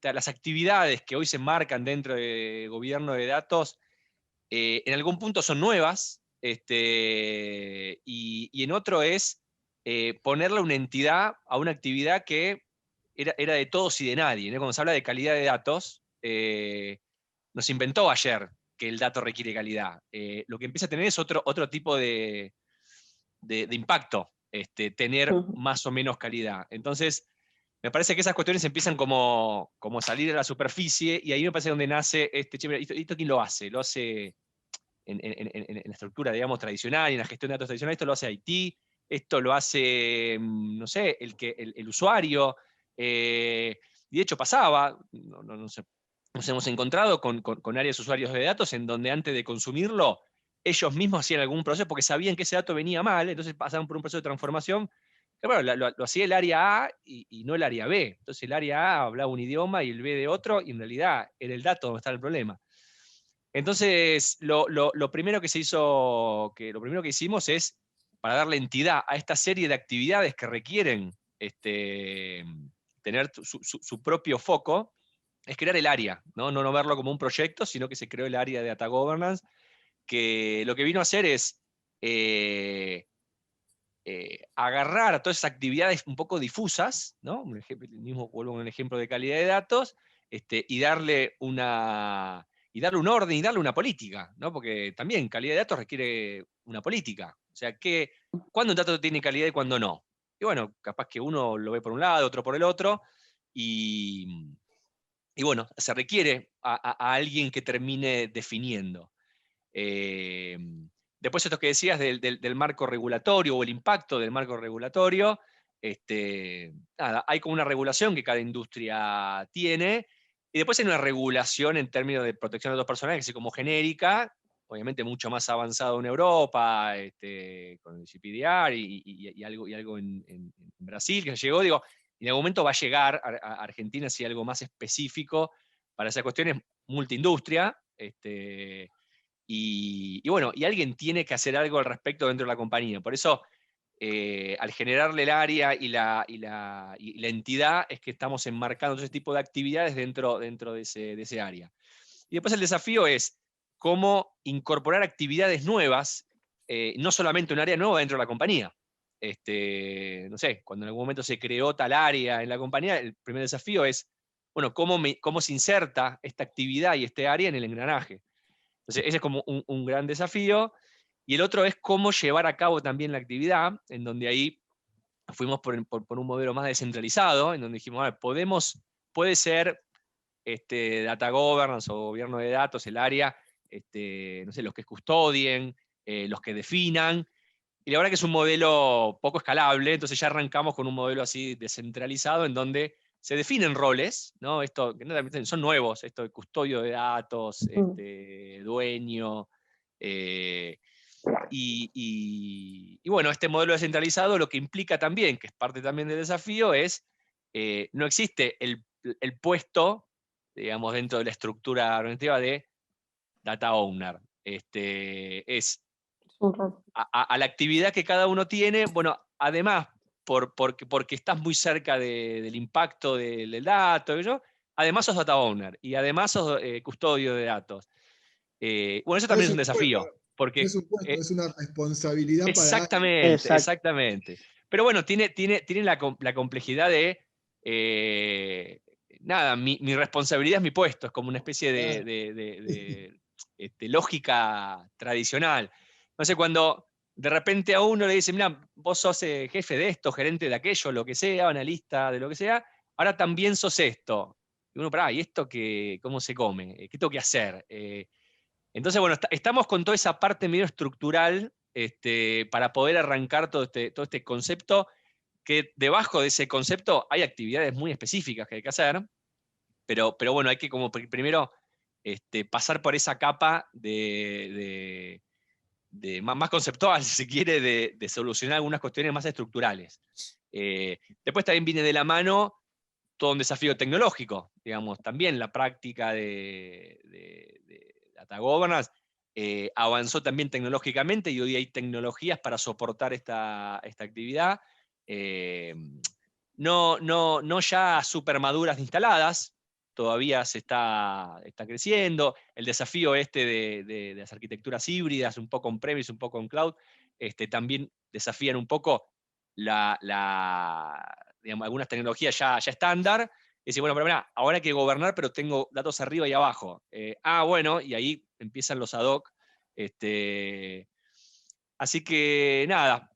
las actividades que hoy se marcan dentro de gobierno de datos en algún punto son nuevas, y en otro es ponerle una entidad a una actividad que era de todos y de nadie, ¿no? Cuando se habla de calidad de datos, nos inventó ayer que el dato requiere calidad. Lo que empieza a tener es otro tipo de impacto, tener más o menos calidad. Entonces, me parece que esas cuestiones empiezan como a salir a la superficie, y ahí me parece donde nace ¿esto quién lo hace? Lo hace en la estructura, digamos, tradicional, y en la gestión de datos tradicional, esto lo hace IT, esto lo hace, no sé, el usuario, y de hecho pasaba, no sé, nos hemos encontrado con áreas de usuarios de datos en donde antes de consumirlo, ellos mismos hacían algún proceso porque sabían que ese dato venía mal, entonces pasaban por un proceso de transformación. Pero bueno, lo hacía el área A y no el área B. Entonces el área A hablaba un idioma y el B de otro, y en realidad era el dato donde estaba el problema. Entonces, lo primero que se hizo, lo primero que hicimos es, para darle entidad a esta serie de actividades que requieren tener su propio foco, es crear el área, ¿no? No verlo como un proyecto, sino que se creó el área de Data Governance, que lo que vino a hacer es agarrar todas esas actividades un poco difusas, ¿no? Mismo vuelvo con el ejemplo de calidad de datos, y darle un orden y darle una política, ¿no? Porque también calidad de datos requiere una política. O sea, ¿cuándo un dato tiene calidad y cuándo no? Y bueno, capaz que uno lo ve por un lado, otro por el otro, y bueno, se requiere a alguien que termine definiendo. Después esto que decías del marco regulatorio, o el impacto del marco regulatorio, nada, hay como una regulación que cada industria tiene, y después hay una regulación en términos de protección de datos personales, que es como genérica, obviamente mucho más avanzado en Europa, con el GDPR y algo en Brasil que llegó, digo, y en algún momento va a llegar a Argentina si hay algo más específico para esas cuestiones, multiindustria, y bueno, y alguien tiene que hacer algo al respecto dentro de la compañía. Por eso, al generarle el área y la entidad, es que estamos enmarcando ese tipo de actividades dentro de ese área. Y después el desafío es cómo incorporar actividades nuevas, no solamente un área nueva dentro de la compañía. No sé, cuando en algún momento se creó tal área en la compañía, el primer desafío es, bueno, cómo se inserta esta actividad y este área en el engranaje. Entonces, ese es como un gran desafío. Y el otro es cómo llevar a cabo también la actividad, en donde ahí fuimos por un modelo más descentralizado, en donde dijimos, puede ser Data Governance o gobierno de datos, el área, no sé, los que custodien, los que definan. Y la verdad que es un modelo poco escalable, entonces ya arrancamos con un modelo así descentralizado, en donde se definen roles, ¿no? Esto, que son nuevos, esto de custodio de datos, dueño, y bueno, este modelo descentralizado lo que implica también, que es parte también del desafío, es no existe el puesto, digamos, dentro de la estructura organizativa de Data Owner. Es a la actividad que cada uno tiene, bueno, además, porque estás muy cerca del impacto del dato, además sos Data Owner, y además sos custodio de datos. Bueno, eso también es un desafío. Porque, es un puesto, es una responsabilidad exactamente, para... exactamente. Pero bueno, tiene la complejidad de, nada, mi responsabilidad es mi puesto, es como una especie de lógica tradicional. No sé, cuando de repente a uno le dicen, mira, vos sos jefe de esto, gerente de aquello, lo que sea, analista de lo que sea, ahora también sos esto. Y uno, pará, ¿y esto cómo se come? ¿Qué tengo que hacer? Entonces, bueno, estamos con toda esa parte medio estructural para poder arrancar todo este concepto, que debajo de ese concepto hay actividades muy específicas que hay que hacer, pero bueno, hay que como primero pasar por esa capa más conceptual, si se quiere, de solucionar algunas cuestiones más estructurales. Después también viene de la mano todo un desafío tecnológico, digamos, también la práctica de Data Governance avanzó también tecnológicamente, y hoy hay tecnologías para soportar esta actividad, no ya super maduras instaladas, todavía está creciendo. El desafío de las arquitecturas híbridas, un poco on-premise, un poco en cloud, también desafían un poco digamos, algunas tecnologías ya estándar. Y decir, bueno, pero mirá, ahora hay que gobernar, pero tengo datos arriba y abajo. Bueno, y ahí empiezan los ad hoc. Así que nada,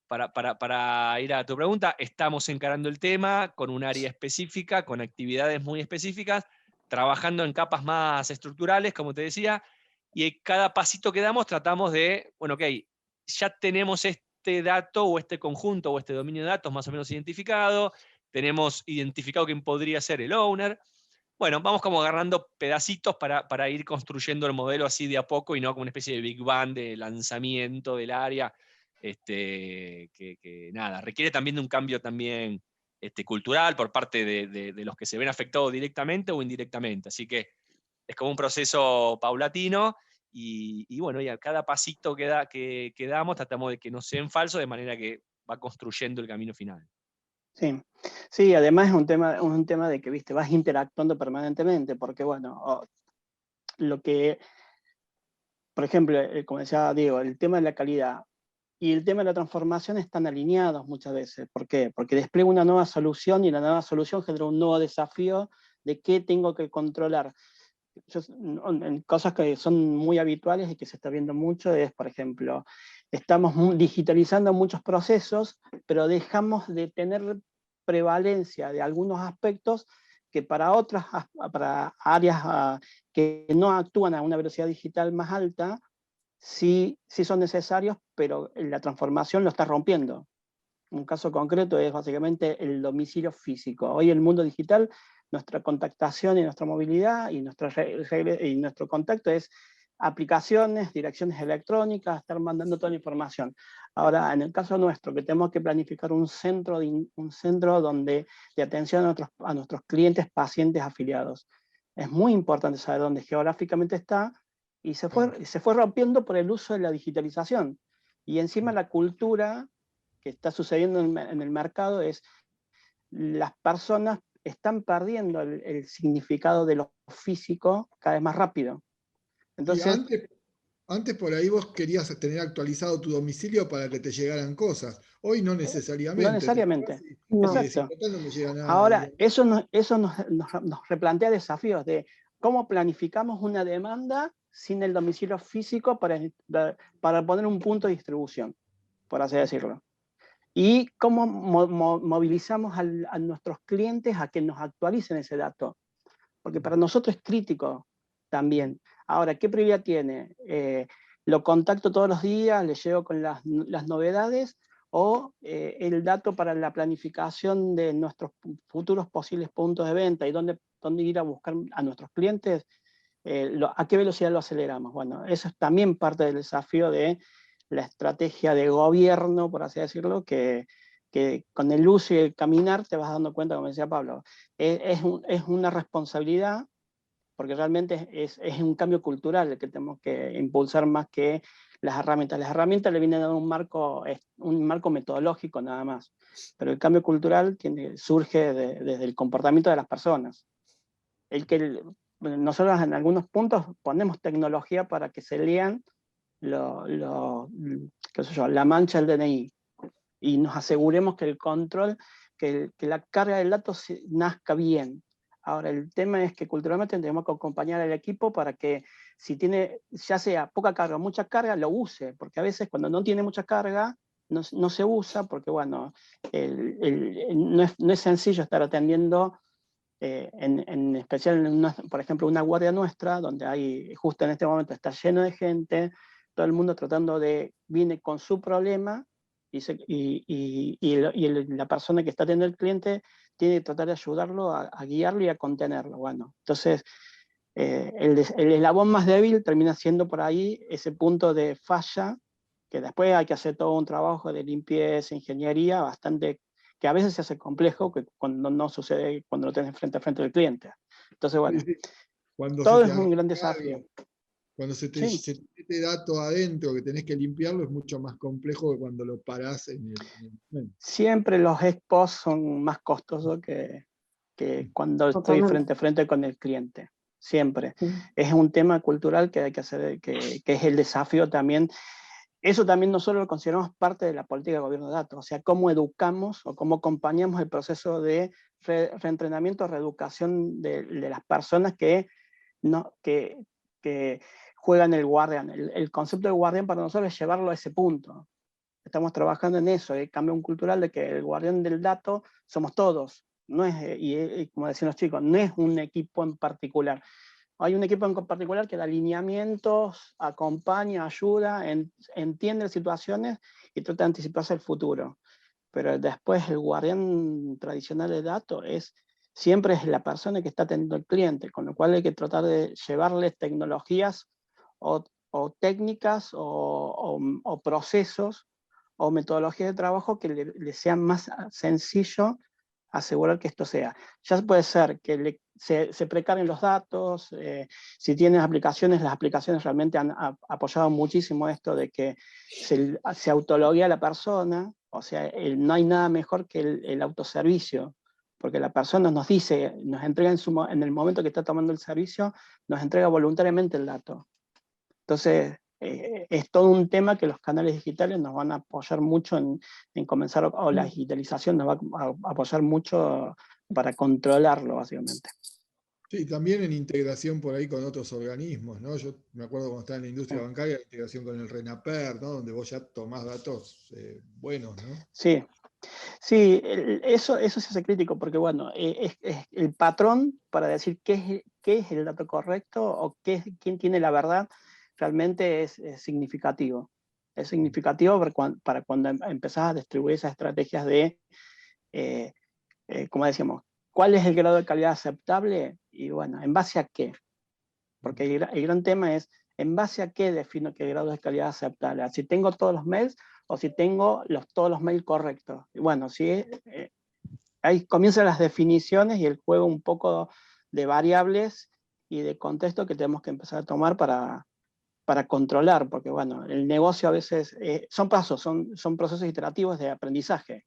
para ir a tu pregunta, estamos encarando el tema con un área específica, con actividades muy específicas, trabajando en capas más estructurales, como te decía, y en cada pasito que damos tratamos de, bueno, ok, ya tenemos este dato o este conjunto o este dominio de datos más o menos identificado, tenemos identificado quién podría ser el owner. Bueno, vamos como agarrando pedacitos para ir construyendo el modelo así de a poco y no como una especie de Big Bang de lanzamiento del área, que nada, requiere también de un cambio también cultural por parte de los que se ven afectados directamente o indirectamente. Así que es como un proceso paulatino y bueno, y a cada pasito que damos tratamos de que no sea en falso, de manera que va construyendo el camino final. Sí. Sí, además es un tema de que, viste, vas interactuando permanentemente, porque bueno, lo que, por ejemplo, como decía Diego, el tema de la calidad y el tema de la transformación están alineados muchas veces. ¿Por qué? Porque despliego una nueva solución y la nueva solución genera un nuevo desafío de qué tengo que controlar. Cosas que son muy habituales y que se está viendo mucho es, por ejemplo, estamos digitalizando muchos procesos, pero dejamos de tener prevalencia de algunos aspectos que para áreas que no actúan a una velocidad digital más alta, sí son necesarios, pero la transformación lo está rompiendo. Un caso concreto es básicamente el domicilio físico. Hoy el mundo digital, nuestra contactación y nuestra movilidad y nuestro contacto es aplicaciones, direcciones electrónicas, estar mandando toda la información. Ahora, en el caso nuestro, que tenemos que planificar un centro de atención a nuestros clientes, pacientes, afiliados. Es muy importante saber dónde geográficamente está y se fue rompiendo por el uso de la digitalización. Y encima la cultura que está sucediendo en el mercado es las personas están perdiendo el significado de lo físico cada vez más rápido. Entonces, antes por ahí vos querías tener actualizado tu domicilio para que te llegaran cosas. Hoy no necesariamente. no necesariamente. No. Exacto. No me llega nada. Ahora, eso nos replantea desafíos de cómo planificamos una demanda sin el domicilio físico para poner un punto de distribución, por así decirlo. Y cómo movilizamos a nuestros clientes a que nos actualicen ese dato. Porque para nosotros es crítico también. Ahora, ¿qué prioridad tiene? ¿Lo contacto todos los días, le llego con las novedades? ¿O el dato para la planificación de nuestros futuros posibles puntos de venta y dónde ir a buscar a nuestros clientes? ¿A qué velocidad lo aceleramos? Bueno, eso es también parte del desafío de la estrategia de gobierno, por así decirlo, que con el uso y el caminar te vas dando cuenta, como decía Pablo, es una responsabilidad, porque realmente es un cambio cultural el que tenemos que impulsar más que las herramientas. Las herramientas le vienen a dar un marco metodológico nada más, pero el cambio cultural surge desde el comportamiento de las personas. Nosotros en algunos puntos ponemos tecnología para que se lean la mancha del DNI y nos aseguremos que el control, que la carga del dato nazca bien. Ahora, el tema es que culturalmente tenemos que acompañar al equipo para que si tiene, ya sea poca carga o mucha carga, lo use, porque a veces cuando no tiene mucha carga, no se usa, porque bueno, no es sencillo estar atendiendo, en especial, por ejemplo, una guardia nuestra, donde hay, justo en este momento está lleno de gente, todo el mundo viene con su problema, y la persona que está atendiendo al cliente tiene que tratar de ayudarlo, a guiarlo y a contenerlo. Bueno, entonces el eslabón más débil termina siendo por ahí ese punto de falla, que después hay que hacer todo un trabajo de limpieza, ingeniería, bastante, que a veces se hace complejo, que cuando no sucede cuando lo tenés frente a frente del cliente. Entonces, bueno, Sí. todo es un gran desafío. Cuando se te mete dato adentro que tenés que limpiarlo, es mucho más complejo que cuando lo parás en el momento. Siempre los ex-post son más costosos que que cuando estoy Totalmente. frente a frente con el cliente. Siempre. Sí. Es un tema cultural que hay que hacer, que es el desafío también. Eso también nosotros lo consideramos parte de la política de gobierno de datos, o sea, cómo educamos o cómo acompañamos el proceso de reentrenamiento, reeducación de las personas que juegan el guardián. El concepto de guardián para nosotros es llevarlo a ese punto. Estamos trabajando en eso, el cambio cultural de que el guardián del dato somos todos. No es, y como decían los chicos, no es un equipo en particular. Hay un equipo en particular que da lineamientos, acompaña, ayuda, entiende las situaciones y trata de anticiparse el futuro. Pero después el guardián tradicional de datos siempre es la persona que está atendiendo al cliente, con lo cual hay que tratar de llevarles tecnologías o técnicas o procesos o metodologías de trabajo que le sean más sencillo asegurar que esto sea. Ya puede ser que se precarguen los datos, si tienes aplicaciones, las aplicaciones realmente han apoyado muchísimo esto de que se autologuee a la persona, o sea, no hay nada mejor que el autoservicio, porque la persona nos dice, nos entrega en el momento que está tomando el servicio, nos entrega voluntariamente el dato. Entonces, es todo un tema que los canales digitales nos van a apoyar mucho en comenzar, o la digitalización nos va a apoyar mucho para controlarlo, básicamente. Sí, también en integración por ahí con otros organismos, ¿no? Yo me acuerdo cuando estaba en la industria Sí. bancaria, la integración con el RENAPER, ¿no? Donde vos ya tomás datos buenos, ¿no? Sí, sí, eso se hace crítico, porque bueno, es el patrón para decir qué es el dato correcto o quién tiene la verdad, realmente es significativo. Es significativo para cuando empezás a distribuir esas estrategias de, como decíamos, ¿cuál es el grado de calidad aceptable? Y bueno, ¿en base a qué? Porque el gran tema es, ¿en base a qué defino qué grado de calidad aceptable? Si tengo todos los mails o si tengo todos los mails correctos. Y bueno, sí, ahí comienzan las definiciones y el juego un poco de variables y de contexto que tenemos que empezar a tomar para controlar, porque bueno, el negocio a veces son pasos, son procesos iterativos de aprendizaje.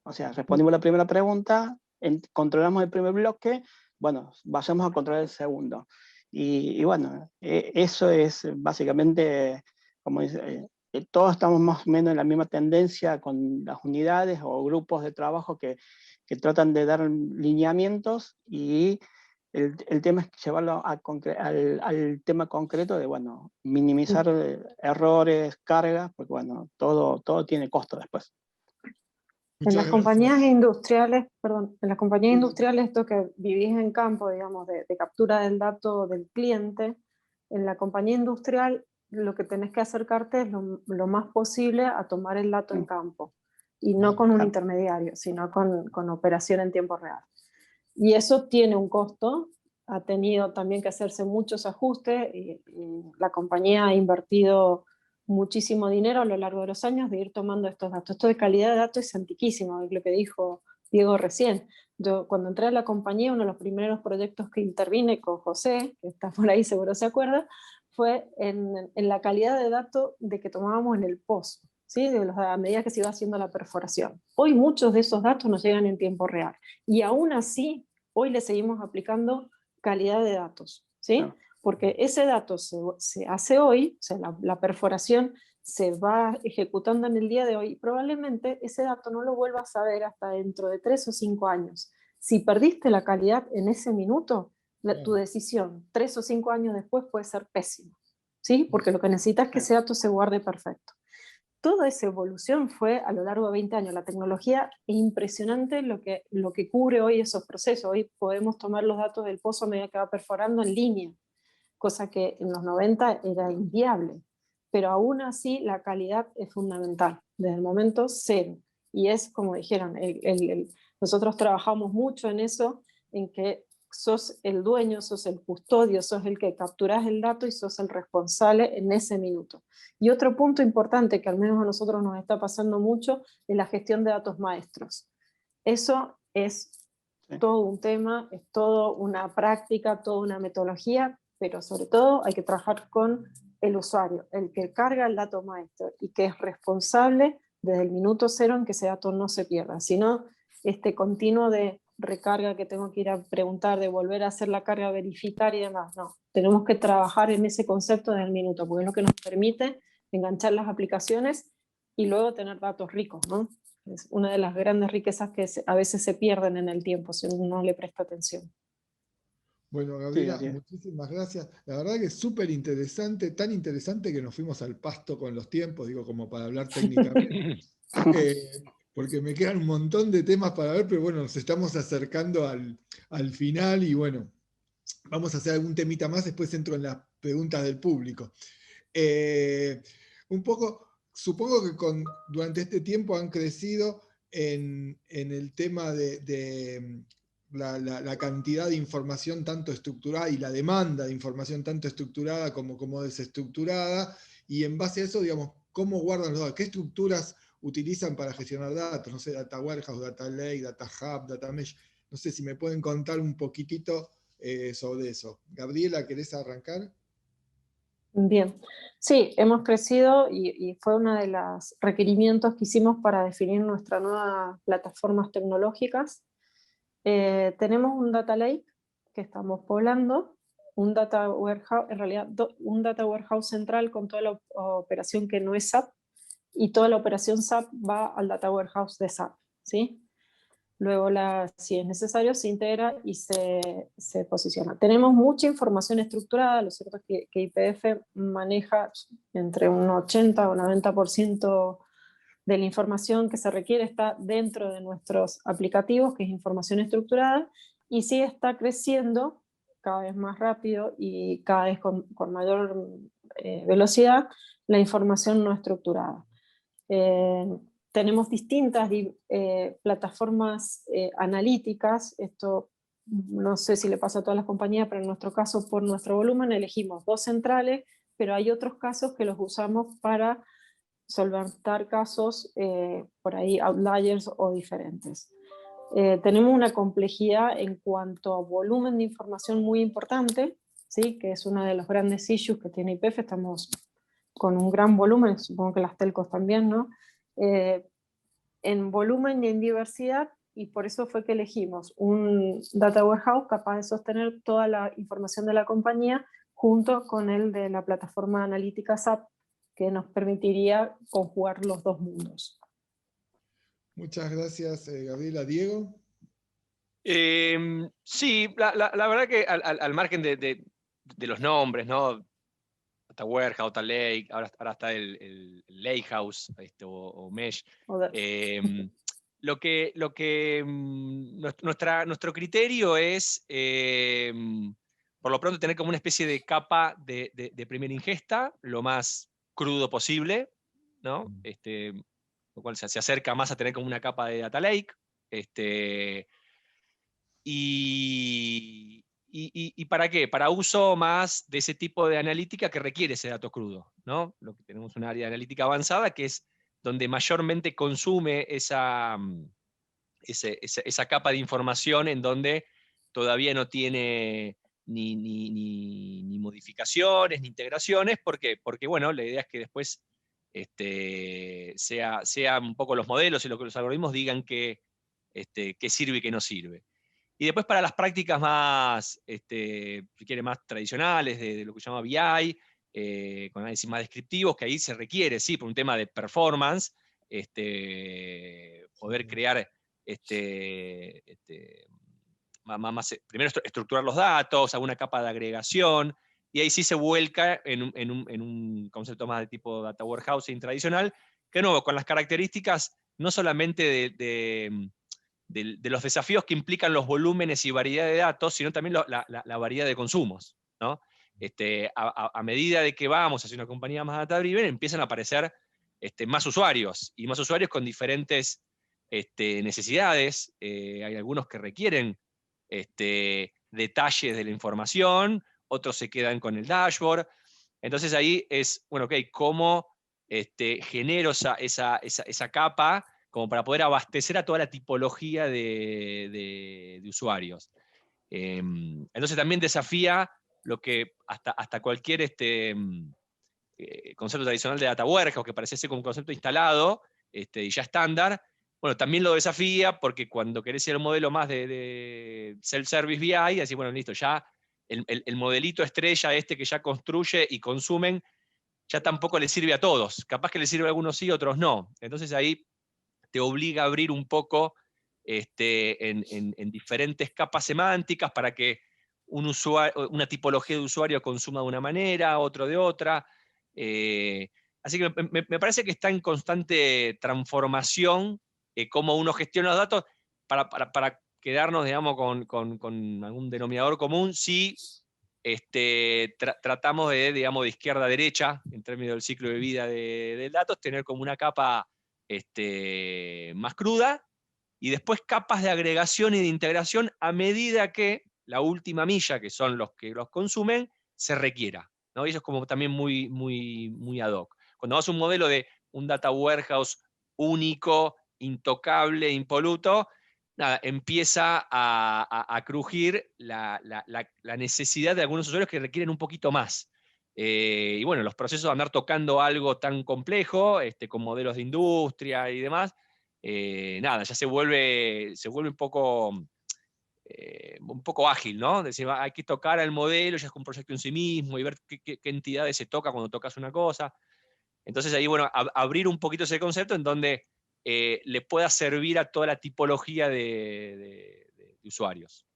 O sea, respondimos la primera pregunta, controlamos el primer bloque, bueno, vayamos a controlar el segundo. Y bueno, eso es básicamente, como dice, todos estamos más o menos en la misma tendencia con las unidades o grupos de trabajo que tratan de dar lineamientos, y el tema es llevarlo al tema concreto de, bueno, minimizar errores, cargas, porque bueno, todo tiene costo después. En las Muchas compañías gracias. industriales, perdón, en las compañías industriales, esto que vivís en campo, digamos, de captura del dato del cliente, en la compañía industrial lo que tenés que acercarte es lo más posible a tomar el dato en campo, y no con un intermediario, sino con operación en tiempo real. Y eso tiene un costo, ha tenido también que hacerse muchos ajustes, y la compañía ha invertido muchísimo dinero a lo largo de los años de ir tomando estos datos. Esto de calidad de datos es antiquísimo, es lo que dijo Diego recién. Yo cuando entré a la compañía, uno de los primeros proyectos que intervine con José, que está por ahí seguro se acuerda, fue en la calidad de datos de que tomábamos en el pozo, ¿sí? A medida que se iba haciendo la perforación. Hoy muchos de esos datos nos llegan en tiempo real, y aún así hoy le seguimos aplicando calidad de datos, ¿sí? Claro. Porque ese dato se hace hoy, o sea, la perforación se va ejecutando en el día de hoy, y probablemente ese dato no lo vuelvas a ver hasta dentro de 3 o 5 años. Si perdiste la calidad en ese minuto, tu decisión 3 o 5 años después puede ser pésima, ¿sí? Porque lo que necesitas es que ese dato se guarde perfecto. Toda esa evolución fue a lo largo de 20 años. La tecnología es impresionante lo que cubre hoy esos procesos. Hoy podemos tomar los datos del pozo a medida que va perforando en línea, cosa que en los 90 era inviable. Pero aún así la calidad es fundamental, desde el momento cero. Y es como dijeron, nosotros trabajamos mucho en eso, en que sos el dueño, sos el custodio, sos el que capturás el dato y sos el responsable en ese minuto. Y otro punto importante que al menos a nosotros nos está pasando mucho es la gestión de datos maestros. Eso es todo un tema, es todo una práctica, toda una metodología, pero sobre todo hay que trabajar con el usuario, el que carga el dato maestro y que es responsable desde el minuto cero en que ese dato no se pierda, sino este continuo de recarga que tengo que ir a preguntar, de volver a hacer la carga, verificar y demás. No, tenemos que trabajar en ese concepto desde el minuto, porque es lo que nos permite enganchar las aplicaciones y luego tener datos ricos, ¿no? Es una de las grandes riquezas que a veces se pierden en el tiempo si uno no le presta atención. Bueno, Sí, Gabriela, así es. muchísimas gracias. La verdad que es súper interesante, tan interesante que nos fuimos al pasto con los tiempos, digo, como para hablar técnicamente, porque me quedan un montón de temas para ver, pero bueno, nos estamos acercando al final y bueno, vamos a hacer algún temita más, después entro en las preguntas del público. Un poco, supongo que durante este tiempo han crecido en el tema de la cantidad de información tanto estructurada y la demanda de información tanto estructurada como desestructurada, y en base a eso, digamos, ¿cómo guardan los datos? ¿Qué estructuras utilizan para gestionar datos? No sé, Data Warehouse, Data Lake, Data Hub, Data Mesh. No sé si me pueden contar un poquitito sobre eso. Gabriela, ¿querés arrancar? Bien, sí, hemos crecido y fue uno de los requerimientos que hicimos para definir nuestras nuevas plataformas tecnológicas. Tenemos un data lake que estamos poblando, un data warehouse, en realidad un data warehouse central con toda la operación que no es SAP, y toda la operación SAP va al data warehouse de SAP, ¿sí? Luego, si es necesario, se integra y se posiciona. Tenemos mucha información estructurada, lo cierto es que YPF maneja entre un 80 o 90% de la información que se requiere está dentro de nuestros aplicativos, que es información estructurada, y sí está creciendo cada vez más rápido y cada vez con mayor velocidad la información no estructurada. Tenemos distintas plataformas analíticas, esto no sé si le pasa a todas las compañías, pero en nuestro caso, por nuestro volumen, elegimos 2 centrales, pero hay otros casos que los usamos para solventar casos por ahí outliers o diferentes. Tenemos una complejidad en cuanto a volumen de información muy importante, ¿sí? Que es uno de los grandes issues que tiene YPF. Estamos con un gran volumen, supongo que las telcos también, ¿no? En volumen y en diversidad, y por eso fue que elegimos un data warehouse capaz de sostener toda la información de la compañía junto con el de la plataforma analítica SAP, que nos permitiría conjugar los dos mundos. Muchas gracias, Gabriela. Diego. Sí, la verdad que al margen de los nombres, ¿no? Data Warehouse, Data Lake, ahora está el Lakehouse o Mesh. Nuestro criterio es, por lo pronto, tener como una especie de capa de primera ingesta, lo más crudo posible, ¿no? Lo cual se acerca más a tener como una capa de Data Lake. ¿Y para qué? Para uso más de ese tipo de analítica que requiere ese dato crudo, ¿no? Lo que tenemos un área de analítica avanzada que es donde mayormente consume esa capa de información, en donde todavía no tiene ni modificaciones, ni integraciones. ¿Por qué? Porque, bueno, la idea es que después sea un poco los modelos y lo que los algoritmos digan qué sirve y qué no sirve. Y después, para las prácticas más, si quiere, más tradicionales de lo que se llama BI, con análisis más descriptivos, que ahí se requiere, sí, por un tema de performance, poder crear, primero estructurar los datos, alguna capa de agregación, y ahí sí se vuelca en un concepto más de tipo data warehousing tradicional, que de nuevo, con las características no solamente de los desafíos que implican los volúmenes y variedad de datos, sino también la variedad de consumos, ¿no? A medida de que vamos hacia una compañía más data-driven, empiezan a aparecer más usuarios, y más usuarios con diferentes necesidades. Hay algunos que requieren detalles de la información, otros se quedan con el dashboard. Entonces ahí es, bueno, ok, ¿cómo genero esa capa como para poder abastecer a toda la tipología de usuarios? Entonces también desafía lo que hasta cualquier concepto tradicional de data warehouse, que parece ser como un concepto instalado y ya estándar, bueno, también lo desafía porque cuando querés ir al modelo más de self-service BI, así, bueno, listo, ya el modelito estrella este que ya construye y consumen, ya tampoco le sirve a todos. Capaz que le sirve a algunos sí, otros no. Entonces ahí te obliga a abrir un poco en diferentes capas semánticas para que una tipología de usuario consuma de una manera, otro de otra. Así que me parece que está en constante transformación cómo uno gestiona los datos para quedarnos, digamos, con algún denominador común, si tratamos digamos, de izquierda a derecha, en términos del ciclo de vida de datos, tener como una capa más cruda, y después capas de agregación y de integración a medida que la última milla, que son los que los consumen, se requiera, ¿no? Y eso es como también muy ad hoc. Cuando vas a un modelo de un data warehouse único, intocable, impoluto, nada, empieza a crujir la necesidad de algunos usuarios que requieren un poquito más. Y bueno, los procesos de andar tocando algo tan complejo, con modelos de industria y demás, nada, ya se vuelve un poco ágil, ¿no? Decir, hay que tocar al modelo, ya es un proyecto en sí mismo, y ver qué entidades se toca cuando tocas una cosa. Entonces ahí, bueno, abrir un poquito ese concepto en donde le pueda servir a toda la tipología de usuarios.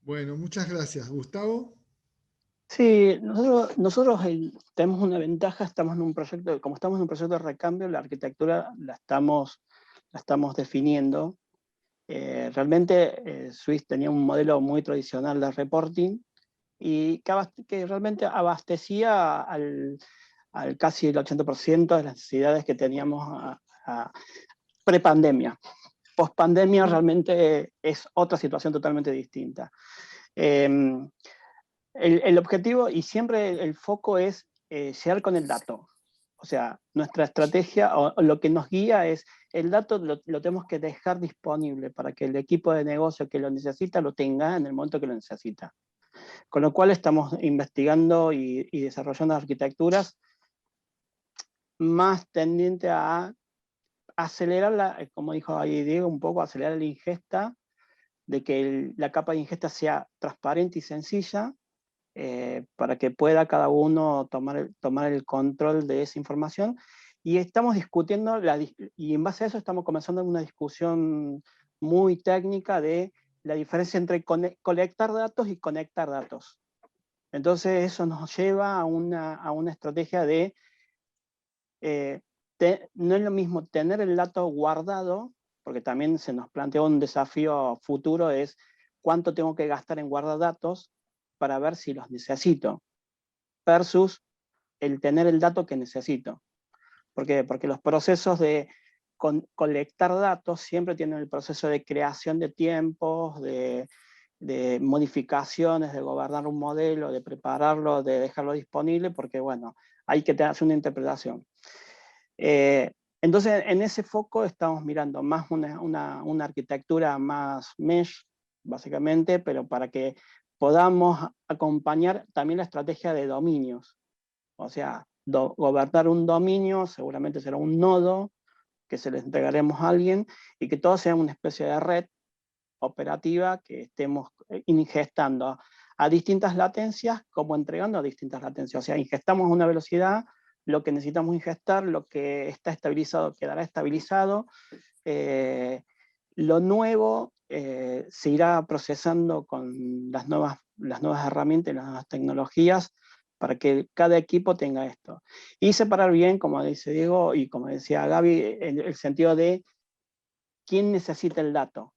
Bueno, muchas gracias. Gustavo. Sí, nosotros tenemos una ventaja, estamos en un proyecto, como estamos en un proyecto de recambio, la arquitectura la estamos definiendo. Realmente Swiss tenía un modelo muy tradicional de reporting y que realmente abastecía al casi el 80% de las necesidades que teníamos pre-pandemia. Post-pandemia realmente es otra situación totalmente distinta. El objetivo y siempre el foco es llegar con el dato. O sea, nuestra estrategia o lo que nos guía es el dato lo tenemos que dejar disponible para que el equipo de negocio que lo necesita lo tenga en el momento que lo necesita. Con lo cual estamos investigando y desarrollando arquitecturas más tendientes a acelerar, como dijo ahí Diego, un poco acelerar la ingesta, de que la capa de ingesta sea transparente y sencilla, para que pueda cada uno tomar el control de esa información. Y estamos discutiendo, y en base a eso estamos comenzando una discusión muy técnica de la diferencia entre colectar datos y conectar datos. Entonces eso nos lleva a una estrategia de, no es lo mismo tener el dato guardado, porque también se nos plantea un desafío futuro, es cuánto tengo que gastar en guardar datos para ver si los necesito, versus el tener el dato que necesito. ¿Por qué? Porque los procesos de colectar datos siempre tienen el proceso de creación de tiempos, de modificaciones, de gobernar un modelo, de prepararlo, de dejarlo disponible, porque bueno, hay que hacer una interpretación. Entonces, en ese foco estamos mirando más una arquitectura más mesh, básicamente, pero para que podamos acompañar también la estrategia de dominios. O sea, gobernar un dominio seguramente será un nodo que se le entregaremos a alguien y que todo sea una especie de red operativa que estemos ingestando a distintas latencias como entregando a distintas latencias. O sea, ingestamos a una velocidad, lo que necesitamos ingestar, lo que está estabilizado quedará estabilizado. Lo nuevo se irá procesando con las nuevas herramientas y las nuevas tecnologías para que cada equipo tenga esto. Y separar bien, como dice Diego y como decía Gaby, el sentido de quién necesita el dato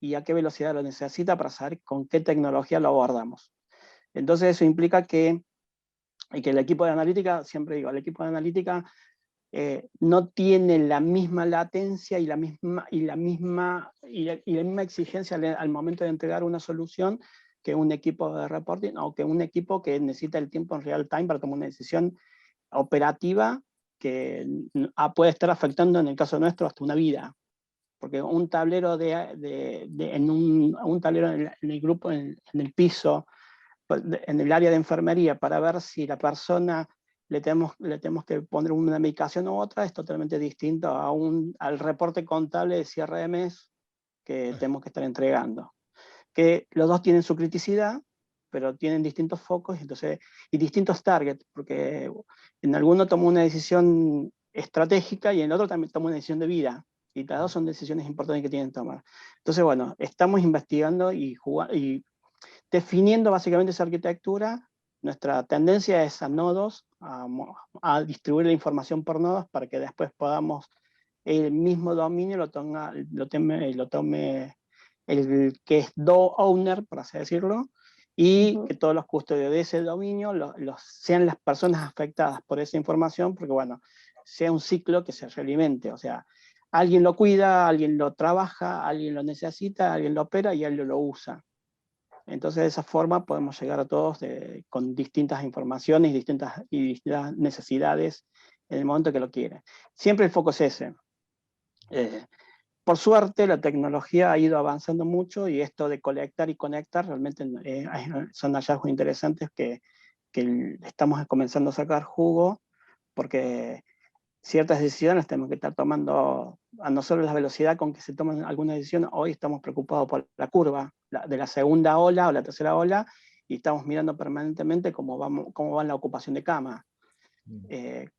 y a qué velocidad lo necesita para saber con qué tecnología lo abordamos. Entonces eso implica que el equipo de analítica, siempre digo, el equipo de analítica no tiene la misma latencia y la misma exigencia al momento de entregar una solución que un equipo de reporting o que un equipo que necesita el tiempo en real time para tomar una decisión operativa que puede estar afectando, en el caso nuestro, hasta una vida. Porque un tablero un tablero en el grupo, en el piso, en el área de enfermería, para ver si la persona le tenemos que poner una medicación u otra, es totalmente distinto al reporte contable de cierre de mes que tenemos que estar entregando. Que los dos tienen su criticidad, pero tienen distintos focos y distintos targets, porque en alguno tomó una decisión estratégica y en el otro también tomó una decisión de vida. Y las dos son decisiones importantes que tienen que tomar. Entonces, bueno, estamos investigando y definiendo básicamente esa arquitectura. Nuestra tendencia es a nodos, a distribuir la información por nodos para que después podamos, el mismo dominio lo tome el que es owner, por así decirlo, y que todos los custodios de ese dominio sean las personas afectadas por esa información, porque bueno, sea un ciclo que se realimente, o sea, alguien lo cuida, alguien lo trabaja, alguien lo necesita, alguien lo opera y alguien lo usa. Entonces de esa forma podemos llegar a todos con distintas informaciones y distintas necesidades en el momento que lo quieren. Siempre el foco es ese. Por suerte la tecnología ha ido avanzando mucho y esto de colectar y conectar realmente son hallazgos interesantes que estamos comenzando a sacar jugo, porque ciertas decisiones tenemos que estar tomando, a no solo la velocidad con que se toman algunas decisiones, hoy estamos preocupados por la curva de la segunda ola o la tercera ola, y estamos mirando permanentemente cómo va la ocupación de cama.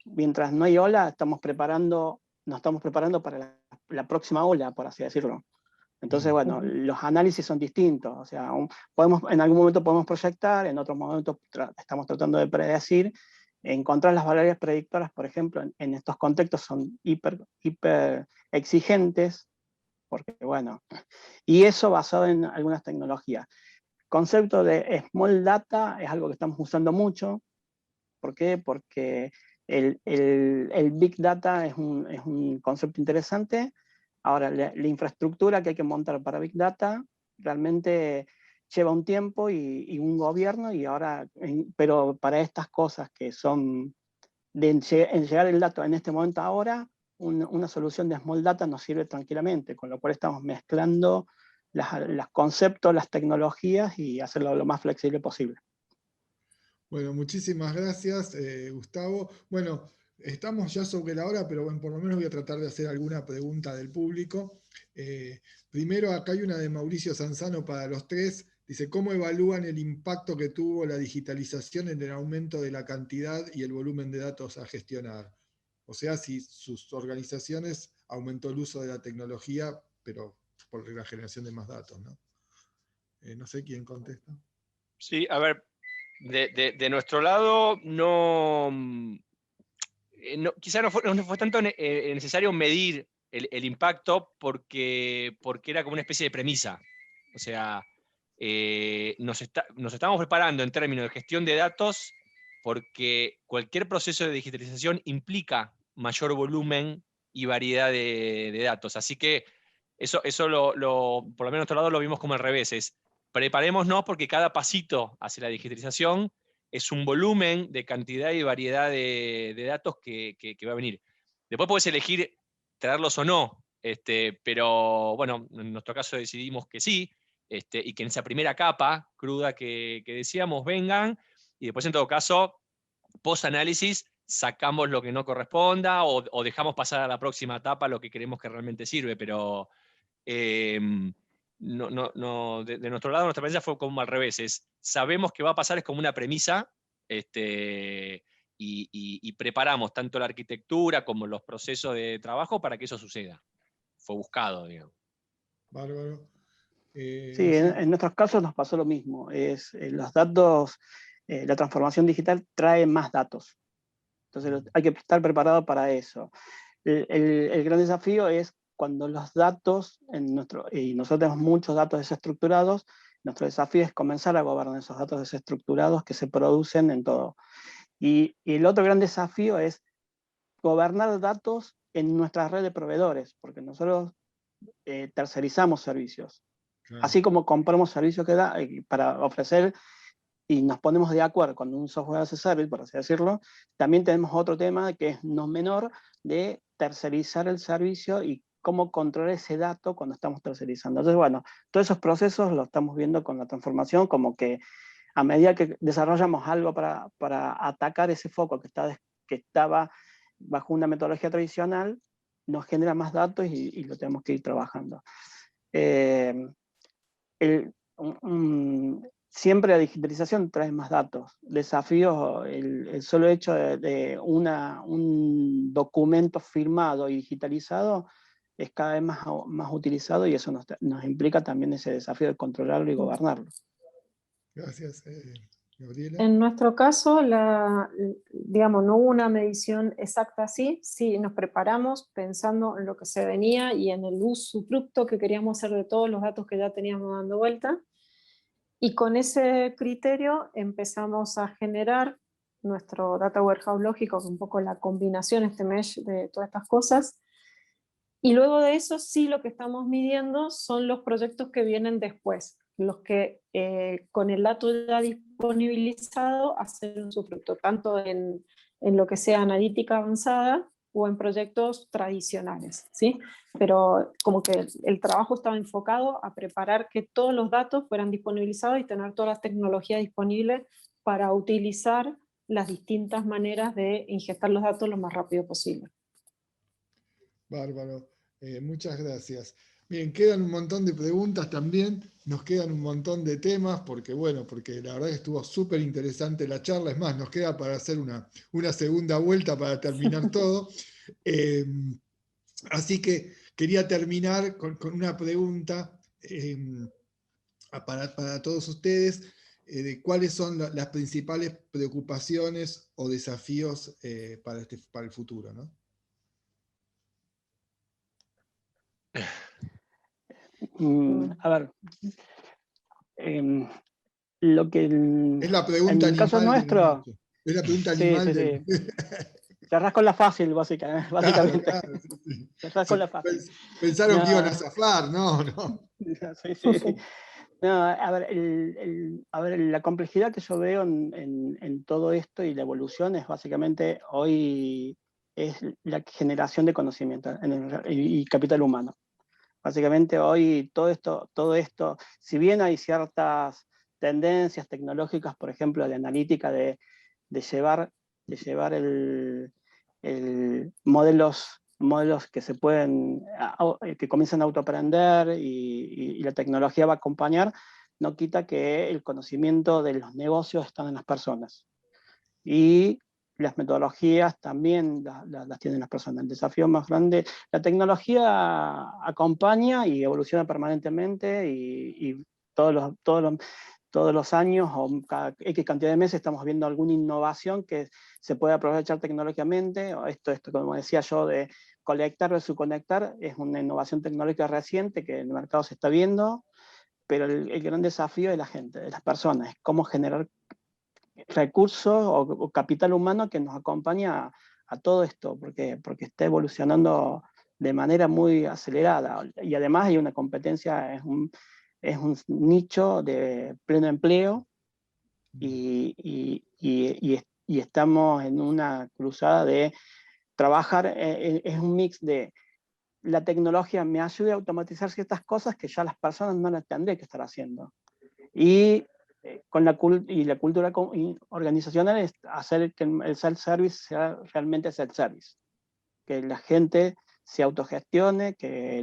Mientras no hay ola, nos estamos preparando para la próxima ola, por así decirlo. Entonces, bueno, los análisis son distintos, o sea, en algún momento podemos proyectar, en otros momentos estamos tratando de predecir. Encontrar las variables predictoras, por ejemplo, en estos contextos son hiper exigentes, porque bueno, y eso basado en algunas tecnologías. Concepto de small data es algo que estamos usando mucho. ¿Por qué? Porque el big data es un concepto interesante. Ahora, la infraestructura que hay que montar para big data realmente lleva un tiempo y un gobierno, pero para estas cosas que son en llegar el dato en este momento ahora, una solución de small data nos sirve tranquilamente, con lo cual estamos mezclando los conceptos, las tecnologías y hacerlo lo más flexible posible. Bueno, muchísimas gracias, Gustavo. Bueno, estamos ya sobre la hora, pero bueno, por lo menos voy a tratar de hacer alguna pregunta del público. Primero, acá hay una de Mauricio Sanzano para los tres. Dice, ¿cómo evalúan el impacto que tuvo la digitalización en el aumento de la cantidad y el volumen de datos a gestionar? O sea, si sus organizaciones aumentó el uso de la tecnología, pero por la generación de más datos, ¿no? No sé quién contesta. Sí, a ver, de nuestro lado quizá no fue tanto necesario medir el impacto porque era como una especie de premisa. O sea, nos estamos preparando en términos de gestión de datos porque cualquier proceso de digitalización implica mayor volumen y variedad de datos. Así que eso por lo menos de nuestro lado lo vimos como al revés. Preparémonos porque cada pasito hacia la digitalización es un volumen de cantidad y variedad de datos que va a venir. Después puedes elegir traerlos o no, pero bueno, en nuestro caso decidimos que sí, y que en esa primera capa cruda que decíamos vengan, y después en todo caso, post-análisis, sacamos lo que no corresponda o dejamos pasar a la próxima etapa lo que creemos que realmente sirve, pero de nuestro lado, nuestra premisa fue como al revés. Sabemos que va a pasar, es como una premisa, y preparamos tanto la arquitectura como los procesos de trabajo para que eso suceda. Fue buscado, digamos. Bárbaro. Sí, en nuestros casos nos pasó lo mismo. Los datos, la transformación digital trae más datos. Entonces hay que estar preparado para eso. El gran desafío es cuando los datos, y nosotros tenemos muchos datos desestructurados, nuestro desafío es comenzar a gobernar esos datos desestructurados que se producen en todo. Y el otro gran desafío es gobernar datos en nuestra red de proveedores, porque nosotros tercerizamos servicios. Claro. Así como compramos servicios para ofrecer y nos ponemos de acuerdo con un software as a service, por así decirlo, también tenemos otro tema que es no menor de tercerizar el servicio y cómo controlar ese dato cuando estamos tercerizando. Entonces, bueno, todos esos procesos los estamos viendo con la transformación, como que a medida que desarrollamos algo para atacar ese foco que estaba bajo una metodología tradicional, nos genera más datos y lo tenemos que ir trabajando. Siempre la digitalización trae más datos, desafíos, el solo hecho de un documento firmado y digitalizado es cada vez más utilizado, y eso nos implica también ese desafío de controlarlo y gobernarlo. Gracias, Gabriela. En nuestro caso, digamos, no hubo una medición exacta así, sí nos preparamos pensando en lo que se venía y en el usufructo que queríamos hacer de todos los datos que ya teníamos dando vuelta, y con ese criterio empezamos a generar nuestro data warehouse lógico, que es un poco la combinación, este mesh de todas estas cosas, y luego de eso sí lo que estamos midiendo son los proyectos que vienen después, los que con el dato ya disponibilizado hacen un usufructo, tanto en lo que sea analítica avanzada o en proyectos tradicionales, ¿sí? Pero como que el trabajo estaba enfocado a preparar que todos los datos fueran disponibilizados y tener todas las tecnologías disponibles para utilizar las distintas maneras de ingestar los datos lo más rápido posible. Bárbaro, muchas gracias. Bien, quedan un montón de preguntas también, nos quedan un montón de temas, porque la verdad que estuvo súper interesante la charla, es más, nos queda para hacer una segunda vuelta para terminar todo. Así que quería terminar con una pregunta para todos ustedes, de cuáles son las principales preocupaciones o desafíos para el futuro, ¿no? A ver, lo que es la pregunta en el caso animal nuestro, es la pregunta sí, animal sí. Cerrás con la fácil, básicamente. Claro. Cerrás con la fácil. Pensaron No. que iban a zafar, no. Sí. No, a ver, la complejidad que yo veo en todo esto y la evolución es básicamente hoy es la generación de conocimiento y capital humano. Básicamente hoy todo esto, si bien hay ciertas tendencias tecnológicas, por ejemplo, de analítica, de llevar modelos que se pueden, que comienzan a autoaprender y la tecnología va a acompañar, no quita que el conocimiento de los negocios está en las personas. Y las metodologías también las tienen las personas. El desafío más grande, la tecnología acompaña y evoluciona permanentemente y todos los años o cada X cantidad de meses estamos viendo alguna innovación que se puede aprovechar tecnológicamente. Esto, como decía yo, de colectar versus conectar, es una innovación tecnológica reciente que en el mercado se está viendo, pero el gran desafío es la gente, de las personas, es cómo generar recursos o capital humano que nos acompaña a todo esto, porque está evolucionando de manera muy acelerada, y además hay una competencia, es un nicho de pleno empleo, y estamos en una cruzada de trabajar, es un mix de la tecnología me ayuda a automatizar ciertas cosas que ya las personas no las tendré que estar haciendo. Y la cultura organizacional es hacer que el self-service sea realmente self-service. Que la gente se autogestione, que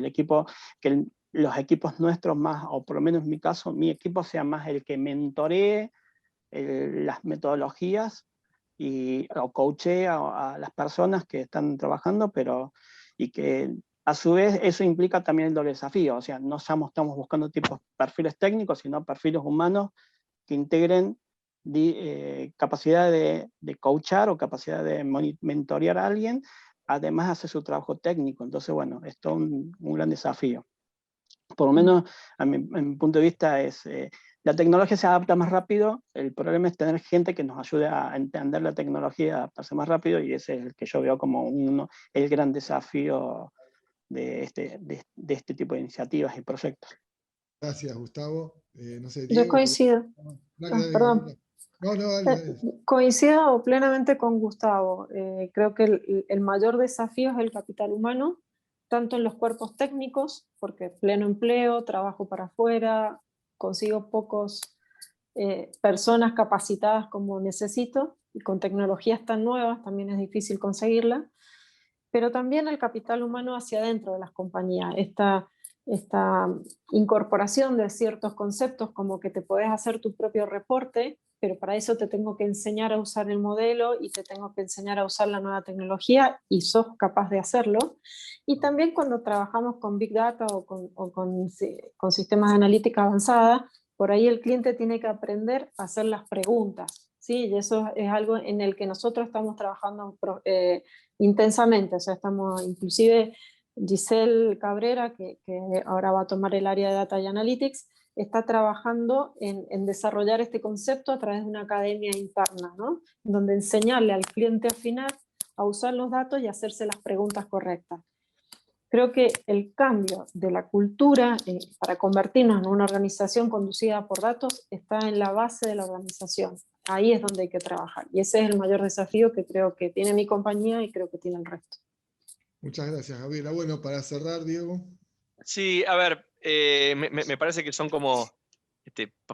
los equipos nuestros más, o por lo menos en mi caso, mi equipo sea más el que mentoree las metodologías o coachee a las personas que están trabajando, y que a su vez eso implica también el doble desafío, o sea, no estamos buscando perfiles técnicos, sino perfiles humanos que integren capacidad de coachar o capacidad de mentorear a alguien, además de hacer su trabajo técnico. Entonces, bueno, esto es un gran desafío. Por lo menos, en mi punto de vista, la tecnología se adapta más rápido, el problema es tener gente que nos ayude a entender la tecnología, a adaptarse más rápido, y ese es el que yo veo como el gran desafío de este tipo de iniciativas y proyectos. Gracias, Gustavo. No sé, Yo Diego. coincido. Perdón. No, dale. Coincido plenamente con Gustavo. Creo que el mayor desafío es el capital humano, tanto en los cuerpos técnicos, porque pleno empleo, trabajo para afuera, consigo pocos personas capacitadas como necesito, y con tecnologías tan nuevas también es difícil conseguirla, pero también el capital humano hacia adentro de las compañías, esta incorporación de ciertos conceptos como que te podés hacer tu propio reporte, pero para eso te tengo que enseñar a usar el modelo y te tengo que enseñar a usar la nueva tecnología y sos capaz de hacerlo. Y también cuando trabajamos con Big Data o con sistemas de analítica avanzada, por ahí el cliente tiene que aprender a hacer las preguntas, ¿sí? Y eso es algo en el que nosotros estamos trabajando intensamente, o sea, estamos inclusive Giselle Cabrera, que ahora va a tomar el área de Data y Analytics, está trabajando en desarrollar este concepto a través de una academia interna, ¿no? Donde enseñarle al cliente final a usar los datos y hacerse las preguntas correctas. Creo que el cambio de la cultura para convertirnos en una organización conducida por datos está en la base de la organización. Ahí es donde hay que trabajar. Y ese es el mayor desafío que creo que tiene mi compañía y creo que tiene el resto. Muchas gracias, Gabriela. Bueno, para cerrar, Diego. Sí, a ver, me parece que son como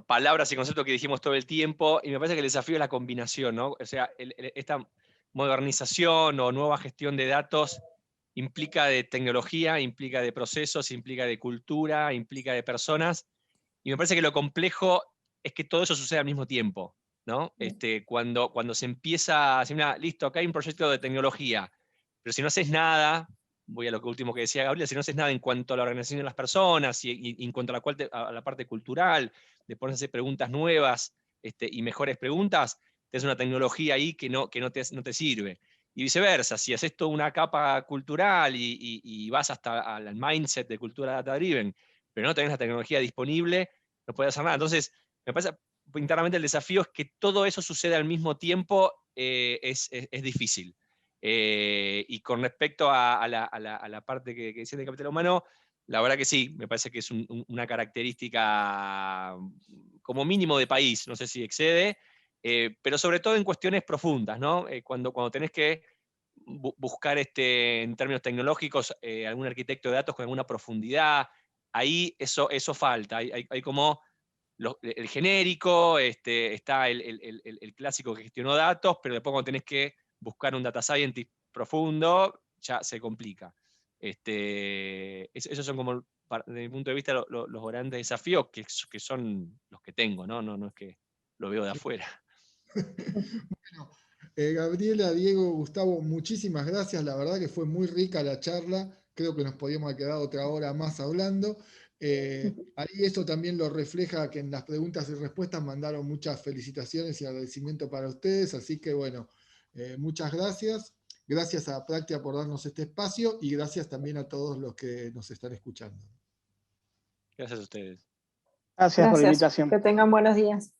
palabras y conceptos que dijimos todo el tiempo, y me parece que el desafío es la combinación, ¿no? O sea, esta modernización o nueva gestión de datos implica de tecnología, implica de procesos, implica de cultura, implica de personas, y me parece que lo complejo es que todo eso sucede al mismo tiempo, ¿no? Cuando se empieza a decir, mira, listo, acá hay un proyecto de tecnología, pero si no haces nada, voy a lo último que decía Gabriela, si no haces nada en cuanto a la organización de las personas y en cuanto a la parte cultural, de ponerse a hacer preguntas nuevas y mejores preguntas, tienes una tecnología ahí que no te sirve. Y viceversa, si haces toda una capa cultural y vas hasta al mindset de cultura data-driven, pero no tenés la tecnología disponible, no puedes hacer nada. Entonces, me parece internamente el desafío es que todo eso suceda al mismo tiempo, es difícil. Y con respecto a la parte que decía de capital humano, la verdad que sí, me parece que es una característica como mínimo de país, no sé si excede, pero sobre todo en cuestiones profundas, ¿no? Cuando tenés que buscar en términos tecnológicos algún arquitecto de datos con alguna profundidad, ahí eso falta, hay como el genérico, está el clásico que gestionó datos, pero después cuando tenés que buscar un data scientist profundo, ya se complica. Esos son como, desde mi punto de vista, los grandes desafíos que son los que tengo, ¿no? No es que lo veo de afuera. Bueno, Gabriela, Diego, Gustavo, muchísimas gracias. La verdad que fue muy rica la charla. Creo que nos podíamos haber quedado otra hora más hablando. Ahí esto también lo refleja que en las preguntas y respuestas mandaron muchas felicitaciones y agradecimiento para ustedes. Así que bueno, muchas gracias. Gracias a Practia por darnos este espacio y gracias también a todos los que nos están escuchando. Gracias a ustedes. Gracias por la Gracias. invitación. Que tengan buenos días.